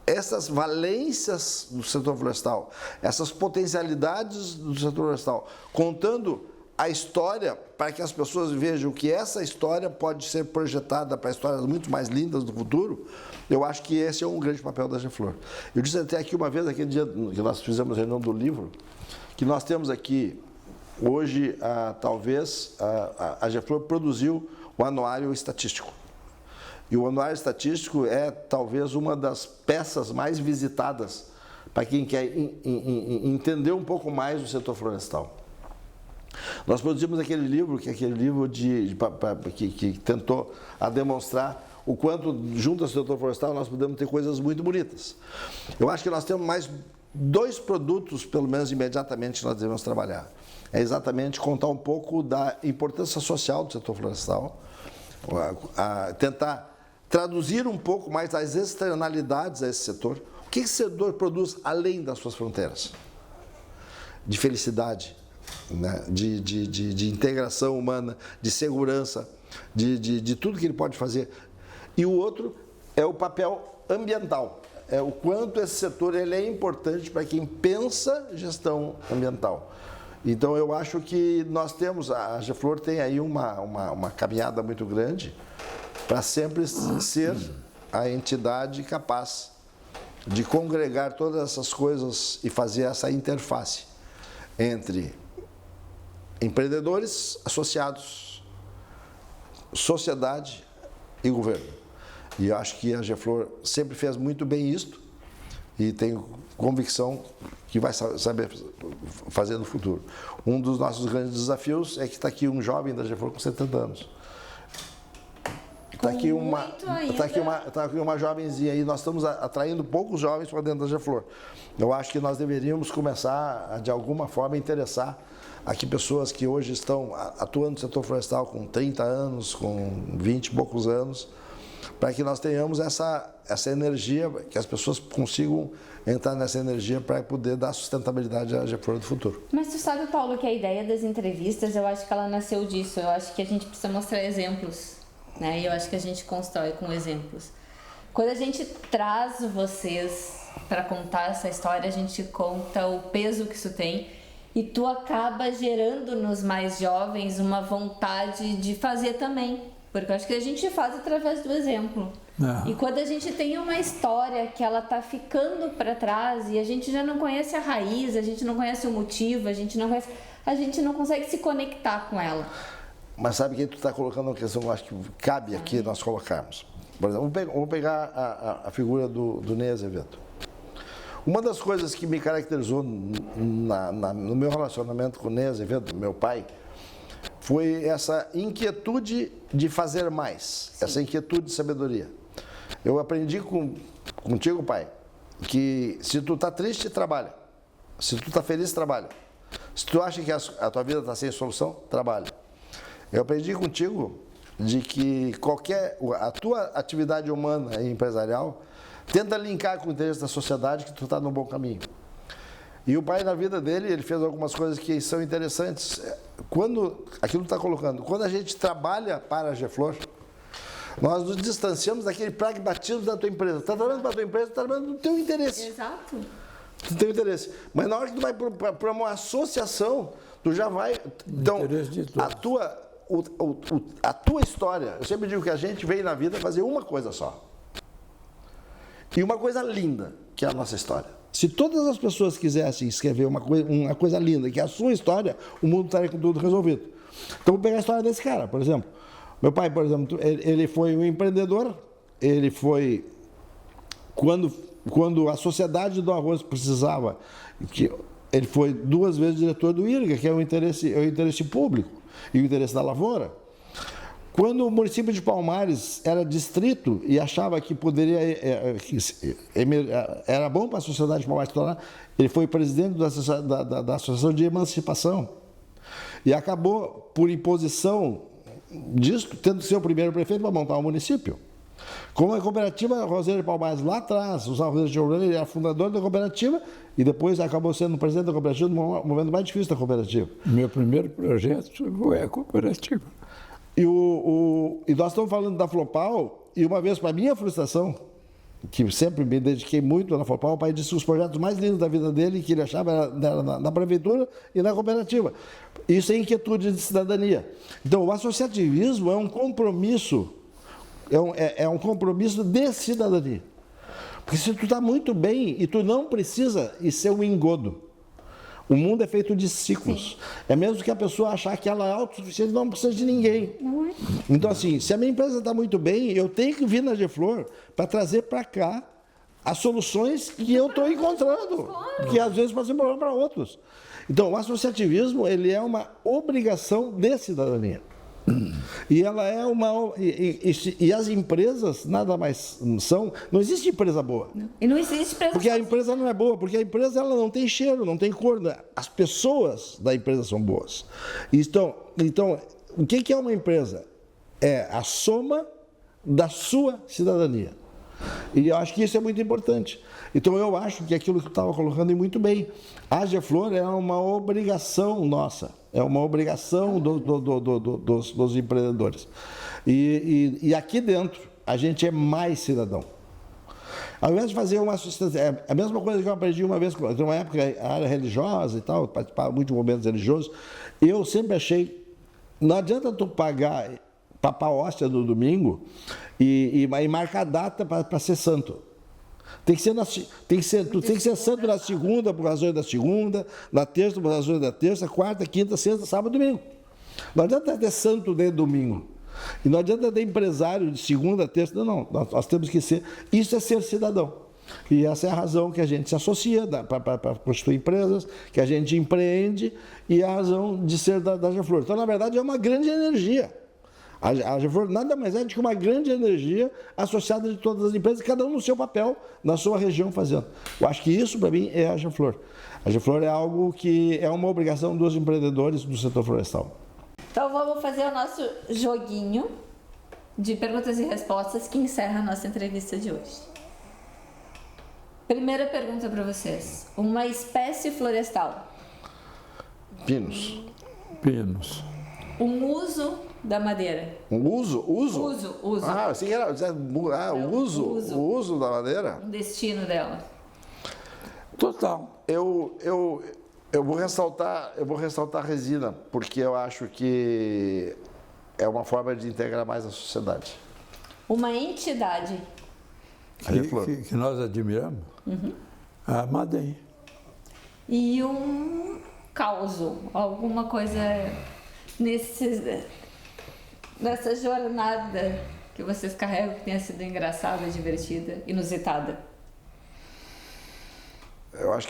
Speaker 3: essas valências do setor florestal, essas potencialidades do setor florestal, contando a história para que as pessoas vejam que essa história pode ser projetada para histórias muito mais lindas do futuro, eu acho que esse é um grande papel da GEFLOR. Eu disse até aqui uma vez, aquele dia que nós fizemos a reunião do livro, que nós temos aqui, hoje, talvez, a GEFLOR produziu o anuário estatístico. E o anuário estatístico é talvez uma das peças mais visitadas para quem quer entender um pouco mais do setor florestal. Nós produzimos aquele livro, que é aquele livro que tentou demonstrar o quanto, junto ao setor florestal, nós podemos ter coisas muito bonitas. Eu acho que nós temos mais 2 produtos, pelo menos imediatamente, que nós devemos trabalhar. É exatamente contar um pouco da importância social do setor florestal, tentar traduzir um pouco mais as externalidades a esse setor. O que esse setor produz além das suas fronteiras? De felicidade, né? de integração humana, de segurança, de tudo que ele pode fazer. E o outro é o papel ambiental, é o quanto esse setor ele é importante para quem pensa gestão ambiental. Então eu acho que nós temos, a GEFLOR tem aí uma caminhada muito grande para sempre ser a entidade capaz de congregar todas essas coisas e fazer essa interface entre empreendedores, associados, sociedade e governo. E eu acho que a Geflor sempre fez muito bem isto e tenho convicção que vai saber fazer no futuro. Um dos nossos grandes desafios é que está aqui um jovem da Geflor com 70 anos. Está aqui uma jovenzinha aí, nós estamos atraindo poucos jovens para dentro da Geflor. Eu acho que nós deveríamos começar a, de alguma forma, interessar aqui pessoas que hoje estão atuando no setor florestal com 30 anos, com 20 e poucos anos, para que nós tenhamos essa energia, que as pessoas consigam entrar nessa energia para poder dar sustentabilidade à Geflor do futuro.
Speaker 1: Mas tu sabe, Paulo, que a ideia das entrevistas, eu acho que ela nasceu disso. Eu acho que a gente precisa mostrar exemplos, né? E eu acho que a gente constrói com exemplos. Quando a gente traz vocês para contar essa história, a gente conta o peso que isso tem e tu acaba gerando nos mais jovens uma vontade de fazer também. Porque eu acho que a gente faz através do exemplo. E quando a gente tem uma história que ela tá ficando para trás e a gente já não conhece a raiz, a gente não conhece o motivo, a gente não consegue se conectar com ela.
Speaker 3: Mas sabe que tu está colocando uma questão que eu acho que cabe aqui nós colocarmos. Por exemplo, vamos pegar a figura do Ney Azevedo. Uma das coisas que me caracterizou no meu relacionamento com o Ney Azevedo, meu pai, foi essa inquietude de fazer mais, essa inquietude de sabedoria. Eu aprendi contigo, pai, que se tu tá triste, trabalha. Se tu tá feliz, trabalha. Se tu acha que a tua vida está sem solução, trabalha. Eu aprendi contigo de que a tua atividade humana e empresarial tenta linkar com o interesse da sociedade, que tu está no bom caminho. E o pai, na vida dele, ele fez algumas coisas que são interessantes. Aquilo que está colocando, quando a gente trabalha para a Geflor, nós nos distanciamos daquele pragmatismo da tua empresa. Está trabalhando para a tua empresa, está trabalhando no teu interesse.
Speaker 1: Exato.
Speaker 3: No teu interesse. Mas na hora que tu vai para uma associação, tu já vai... Então, a tua história, eu sempre digo que a gente veio na vida fazer uma coisa só. E uma coisa linda, que é a nossa história. Se todas as pessoas quisessem escrever uma coisa linda, que é a sua história, o mundo estaria com tudo resolvido. Então, vou pegar a história desse cara, por exemplo. Meu pai, por exemplo, ele foi um empreendedor, ele foi... Quando a Sociedade do Arroz precisava, ele foi 2 vezes diretor do IRGA, que é o interesse público e o interesse da lavoura. Quando o município de Palmares era distrito e achava que era bom para a sociedade de Palmares tornar, ele foi presidente da Associação de Emancipação. E acabou, por imposição disso, tendo que ser o primeiro prefeito para montar o município. Como a cooperativa Roseira de Palmares lá atrás, os Arrozeiros de Ouro, ele era fundador da cooperativa e depois acabou sendo presidente da cooperativa no momento mais difícil da cooperativa.
Speaker 2: Meu primeiro projeto foi a cooperativa.
Speaker 3: E nós estamos falando da Flopal, e uma vez, para minha frustração, que sempre me dediquei muito na Flopal, o pai disse que os projetos mais lindos da vida dele, que ele achava, era na prefeitura e na cooperativa. Isso é inquietude de cidadania. Então, o associativismo é um compromisso, é um compromisso de cidadania. Porque se tu está muito bem e tu não precisa ser um engodo. O mundo é feito de ciclos. Sim. É mesmo que a pessoa achar que ela é autossuficiente, não precisa de ninguém. Não é. Então, assim, se a minha empresa está muito bem, eu tenho que vir na Geflor para trazer para cá as soluções que eu estou encontrando. Que às vezes podem ser problema para outros. Então, o associativismo, ele é uma obrigação de cidadania. E ela é e as empresas nada mais são. Não existe empresa boa.
Speaker 1: Não. E não existe empresa.
Speaker 3: Porque a empresa não é boa, porque a empresa ela não tem cheiro, não tem cor. As pessoas da empresa são boas. Então o que é uma empresa? É a soma da sua cidadania. E eu acho que isso é muito importante. Então eu acho que aquilo que eu estava colocando é muito bem. A Geflor é uma obrigação nossa. É uma obrigação dos empreendedores. E aqui dentro, a gente é mais cidadão. Ao invés de fazer uma assistência, é a mesma coisa que eu aprendi uma vez, tem uma época, a área religiosa e tal, participava muito de momentos religiosos, eu sempre achei, não adianta tu papar hóstia no domingo e marcar data para ser santo. Tem que ser, tu tem que ser santo na segunda, por razões da segunda, na terça, por razões da terça, quarta, quinta, sexta, sábado e domingo. Não adianta ter santo de domingo. E não adianta ter empresário de segunda, terça, não. Nós temos que ser. Isso é ser cidadão. E essa é a razão que a gente se associa para constituir empresas, que a gente empreende, e a razão de ser da AGEFLOR. Então, na verdade, é uma grande energia. A AGEFLOR nada mais é do que uma grande energia associada de todas as empresas, cada um no seu papel, na sua região fazendo. Eu acho que isso, para mim, é a AGEFLOR. A AGEFLOR é algo que é uma obrigação dos empreendedores do setor florestal.
Speaker 1: Então vamos fazer o nosso joguinho de perguntas e respostas que encerra a nossa entrevista de hoje. Primeira pergunta para vocês. Uma espécie florestal.
Speaker 3: Pinos.
Speaker 2: Pinos.
Speaker 1: Um uso da madeira.
Speaker 3: Um uso?
Speaker 1: Uso.
Speaker 3: Ah, assim era. O uso da madeira?
Speaker 1: Um destino dela.
Speaker 2: Total.
Speaker 3: Eu vou ressaltar a resina, porque eu acho que é uma forma de integrar mais a sociedade.
Speaker 1: Uma entidade.
Speaker 2: Que nós admiramos. A Madem.
Speaker 1: E um causo. Alguma coisa nessa jornada que vocês carregam que tenha sido engraçada, divertida, inusitada.
Speaker 3: Eu acho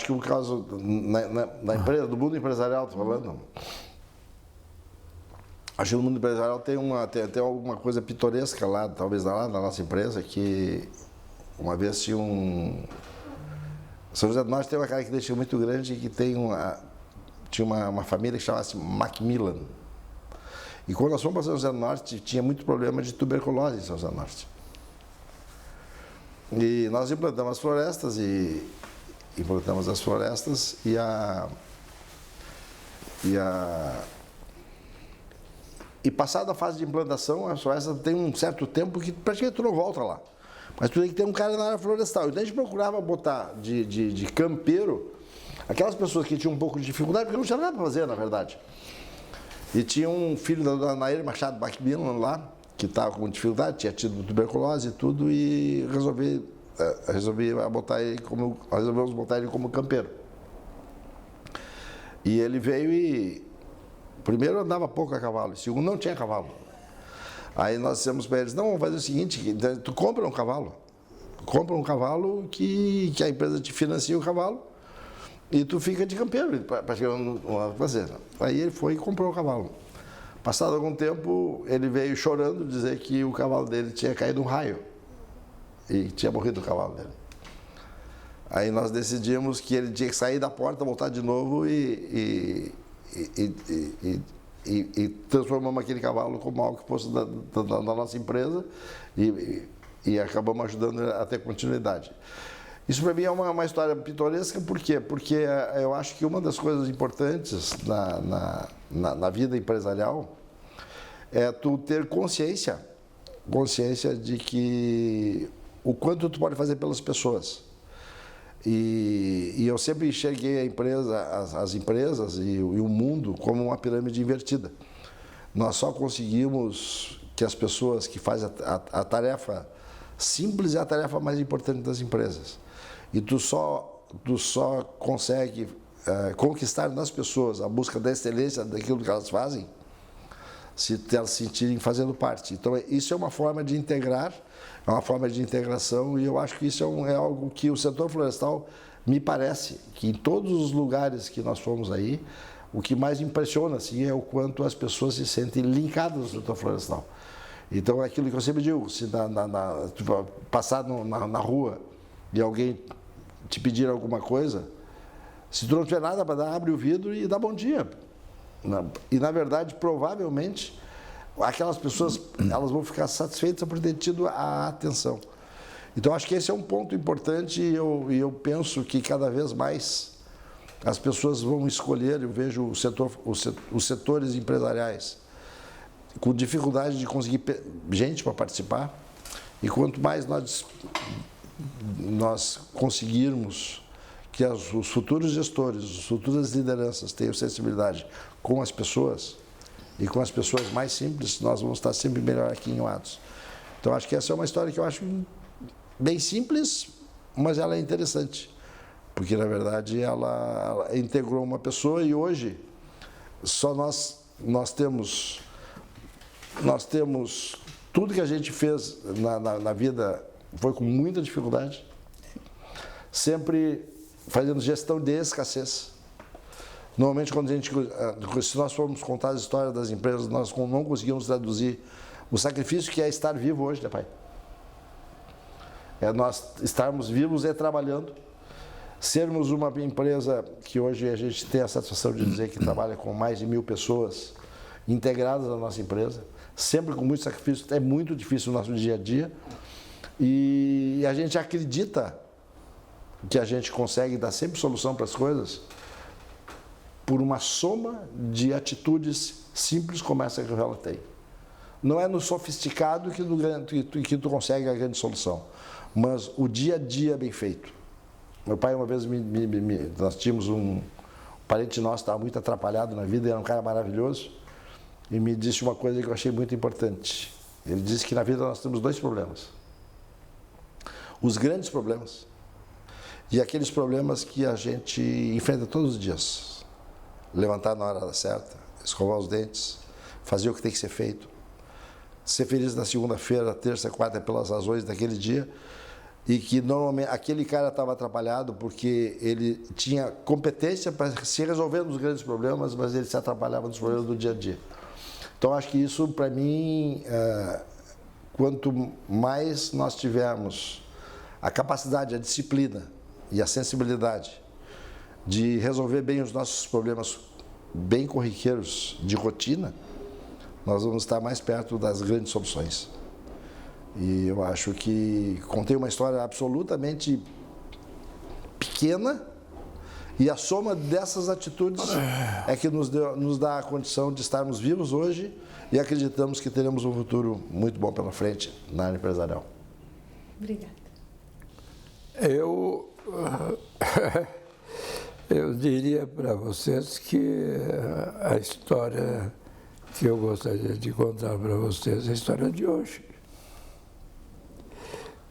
Speaker 3: que o caso na empresa, do mundo empresarial, estou falando. Acho que no mundo empresarial tem alguma coisa pitoresca lá, talvez lá na nossa empresa, que uma vez tinha São José do Norte tem uma característica muito grande que tinha uma família que chamava-se Macmillan. E quando nós fomos para São José do Norte, tinha muito problema de tuberculose em São José do Norte. E nós implantamos as florestas e passada a fase de implantação, as florestas tem um certo tempo que praticamente tu não volta lá. Mas tu tem que ter um cara na área florestal. Então a gente procurava botar de campeiro aquelas pessoas que tinham um pouco de dificuldade, porque não tinha nada para fazer, na verdade. E tinha um filho da dona Nair Machado Macmillan lá, que estava com dificuldade, tinha tido tuberculose e tudo, e resolvemos botar ele como campeiro. E ele veio e, primeiro, andava pouco a cavalo, e segundo, não tinha cavalo. Aí nós dissemos para eles, não, vamos fazer o seguinte, tu compra um cavalo que a empresa te financia o cavalo, e tu fica de campeiro para fazer. Aí ele foi e comprou o cavalo. Passado algum tempo, ele veio chorando dizer que o cavalo dele tinha caído um raio e tinha morrido o cavalo dele. Aí nós decidimos que ele tinha que sair da porta, voltar de novo e transformamos aquele cavalo como algo que fosse da nossa empresa e acabamos ajudando a ter continuidade. Isso para mim é uma história pitoresca, por quê? Porque eu acho que uma das coisas importantes na vida empresarial é tu ter consciência de que o quanto tu pode fazer pelas pessoas. E eu sempre enxerguei as empresas e o mundo como uma pirâmide invertida. Nós só conseguimos que as pessoas que fazem a tarefa simples é a tarefa mais importante das empresas. E tu só consegue conquistar nas pessoas a busca da excelência daquilo que elas fazem, se elas se sentirem fazendo parte. Então, isso é uma forma de integrar, é uma forma de integração, e eu acho que isso é algo que o setor florestal, me parece, que em todos os lugares que nós fomos aí, o que mais impressiona assim, é o quanto as pessoas se sentem linkadas no setor florestal. Então, é aquilo que eu sempre digo, se passar na rua e alguém te pedir alguma coisa, se tu não tiver nada para dar, abre o vidro e dá bom dia. E, na verdade, provavelmente, aquelas pessoas elas vão ficar satisfeitas por ter tido a atenção. Então, acho que esse é um ponto importante e eu penso que cada vez mais as pessoas vão escolher, eu vejo os setores empresariais com dificuldade de conseguir gente para participar, e quanto mais nós conseguirmos que os futuros gestores, as futuras lideranças tenham sensibilidade com as pessoas e com as pessoas mais simples, nós vamos estar sempre melhor aqui em Atos. Então, acho que essa é uma história que eu acho bem simples, mas ela é interessante, porque na verdade ela integrou uma pessoa e hoje só nós temos tudo que a gente fez na vida foi com muita dificuldade, sempre fazendo gestão de escassez. Normalmente, se nós formos contar as histórias das empresas, nós não conseguimos traduzir o sacrifício que é estar vivo hoje, né, pai? É nós estarmos vivos e trabalhando, sermos uma empresa que hoje a gente tem a satisfação de dizer que trabalha com mais de 1.000 pessoas integradas na nossa empresa, sempre com muito sacrifício, é muito difícil no nosso dia a dia, e a gente acredita que a gente consegue dar sempre solução para as coisas por uma soma de atitudes simples como essa que ela tem. Não é no sofisticado que tu consegue a grande solução, mas o dia a dia bem feito. Meu pai uma vez nós tínhamos um parente nosso que estava muito atrapalhado na vida, era um cara maravilhoso, e me disse uma coisa que eu achei muito importante. Ele disse que na vida nós temos 2 problemas. Os grandes problemas e aqueles problemas que a gente enfrenta todos os dias. Levantar na hora certa, escovar os dentes, fazer o que tem que ser feito, ser feliz na segunda-feira, terça, quarta, pelas razões daquele dia, e que normalmente aquele cara estava atrapalhado porque ele tinha competência para se resolver nos grandes problemas, mas ele se atrapalhava nos problemas do dia a dia. Então, acho que isso, para mim, quanto mais nós tivermos a capacidade, a disciplina e a sensibilidade de resolver bem os nossos problemas bem corriqueiros de rotina, nós vamos estar mais perto das grandes soluções. E eu acho que contei uma história absolutamente pequena e a soma dessas atitudes é que nos dá a condição de estarmos vivos hoje e acreditamos que teremos um futuro muito bom pela frente na área empresarial.
Speaker 1: Obrigada.
Speaker 2: Eu diria para vocês que a história que eu gostaria de contar para vocês é a história de hoje.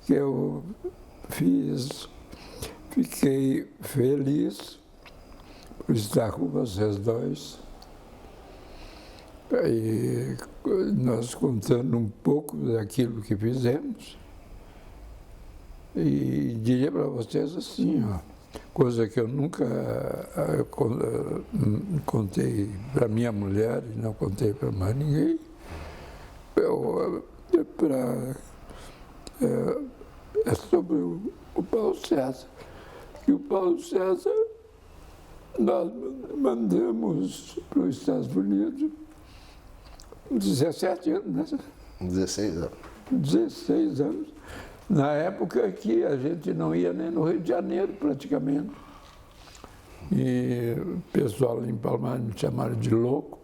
Speaker 2: Que eu fiquei feliz por estar com vocês dois e nós contando um pouco daquilo que fizemos. E diria para vocês assim, ó, coisa que eu nunca contei para minha mulher e não contei para mais ninguém, é sobre o Paulo César. Que o Paulo César nós mandamos para os Estados Unidos 17 anos, né?
Speaker 3: 16 anos.
Speaker 2: 16 anos. Na época que a gente não ia nem no Rio de Janeiro, praticamente. E o pessoal em Palmares me chamaram de louco.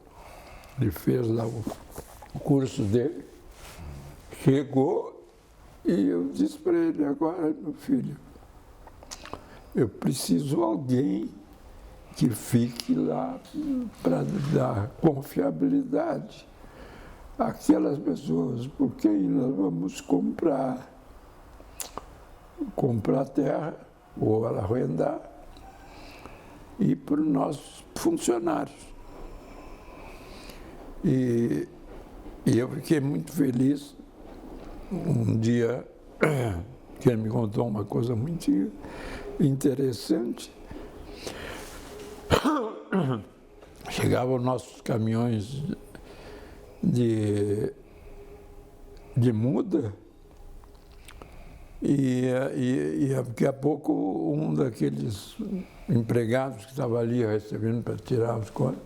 Speaker 2: Ele fez lá o curso dele. Chegou e eu disse para ele, agora, meu filho, eu preciso de alguém que fique lá para dar confiabilidade àquelas pessoas por quem nós vamos comprar terra ou arrendar e para os nossos funcionários. E eu fiquei muito feliz. Um dia que ele me contou uma coisa muito interessante. Chegavam nossos caminhões de muda e daqui a pouco um daqueles empregados que estava ali recebendo para tirar os contos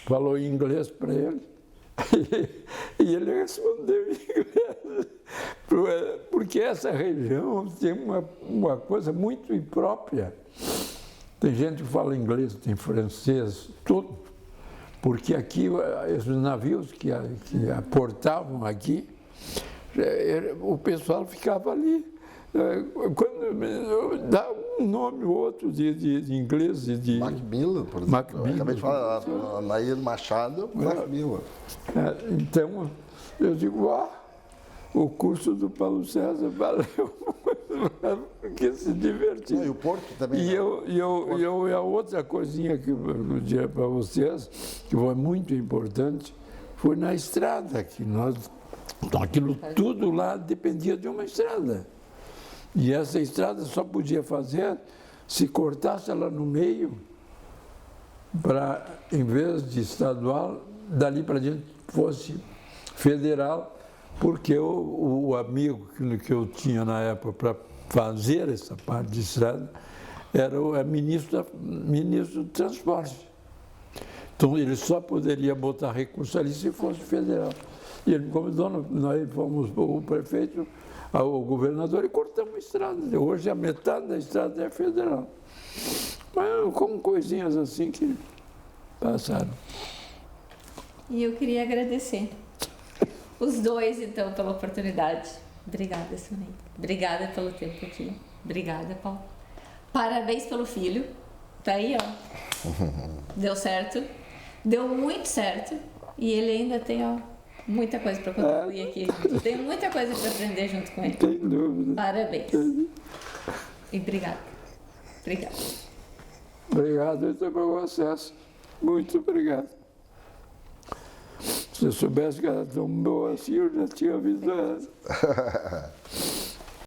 Speaker 2: falou em inglês para ele e ele respondeu em inglês, porque essa região tem uma coisa muito imprópria. Tem gente que fala inglês, tem francês, tudo. Porque aqui, esses navios que aportavam aqui, o pessoal ficava ali. Quando dá um nome ou outro de inglês e de...
Speaker 3: Macmillan, por exemplo.
Speaker 2: Macmillan.
Speaker 3: Eu acabei de falar, Nair Machado, Macmillan.
Speaker 2: Então, eu digo, o curso do Paulo César valeu. porque se divertir.
Speaker 3: Não, e o Porto também.
Speaker 2: E a outra coisinha que eu diria para vocês, que foi muito importante, foi na estrada, que nós, aquilo tudo lá dependia de uma estrada. E essa estrada só podia fazer se cortasse ela no meio, para, em vez de estadual, dali para diante fosse federal, porque o amigo que eu tinha na época para fazer essa parte de estrada era o ministro do Transporte. Então ele só poderia botar recurso ali se fosse federal. E ele me convidou, nós fomos o prefeito, o governador, e cortamos a estrada. Hoje a metade da estrada é federal. Mas como coisinhas assim que passaram.
Speaker 1: E eu queria agradecer os dois, então, pela oportunidade. Obrigada, Sunei. Obrigada pelo tempo aqui. Obrigada, Paulo. Parabéns pelo filho. Tá aí, ó. Deu certo. Deu muito certo. E ele ainda tem, ó, muita coisa para contribuir aqui. Tem muita coisa para aprender junto com ele.
Speaker 2: Sem dúvida.
Speaker 1: Parabéns. E obrigada. Obrigada.
Speaker 2: Obrigado então por vocês. Muito obrigado. Se eu soubesse que era tão boa assim, eu já tinha avisado.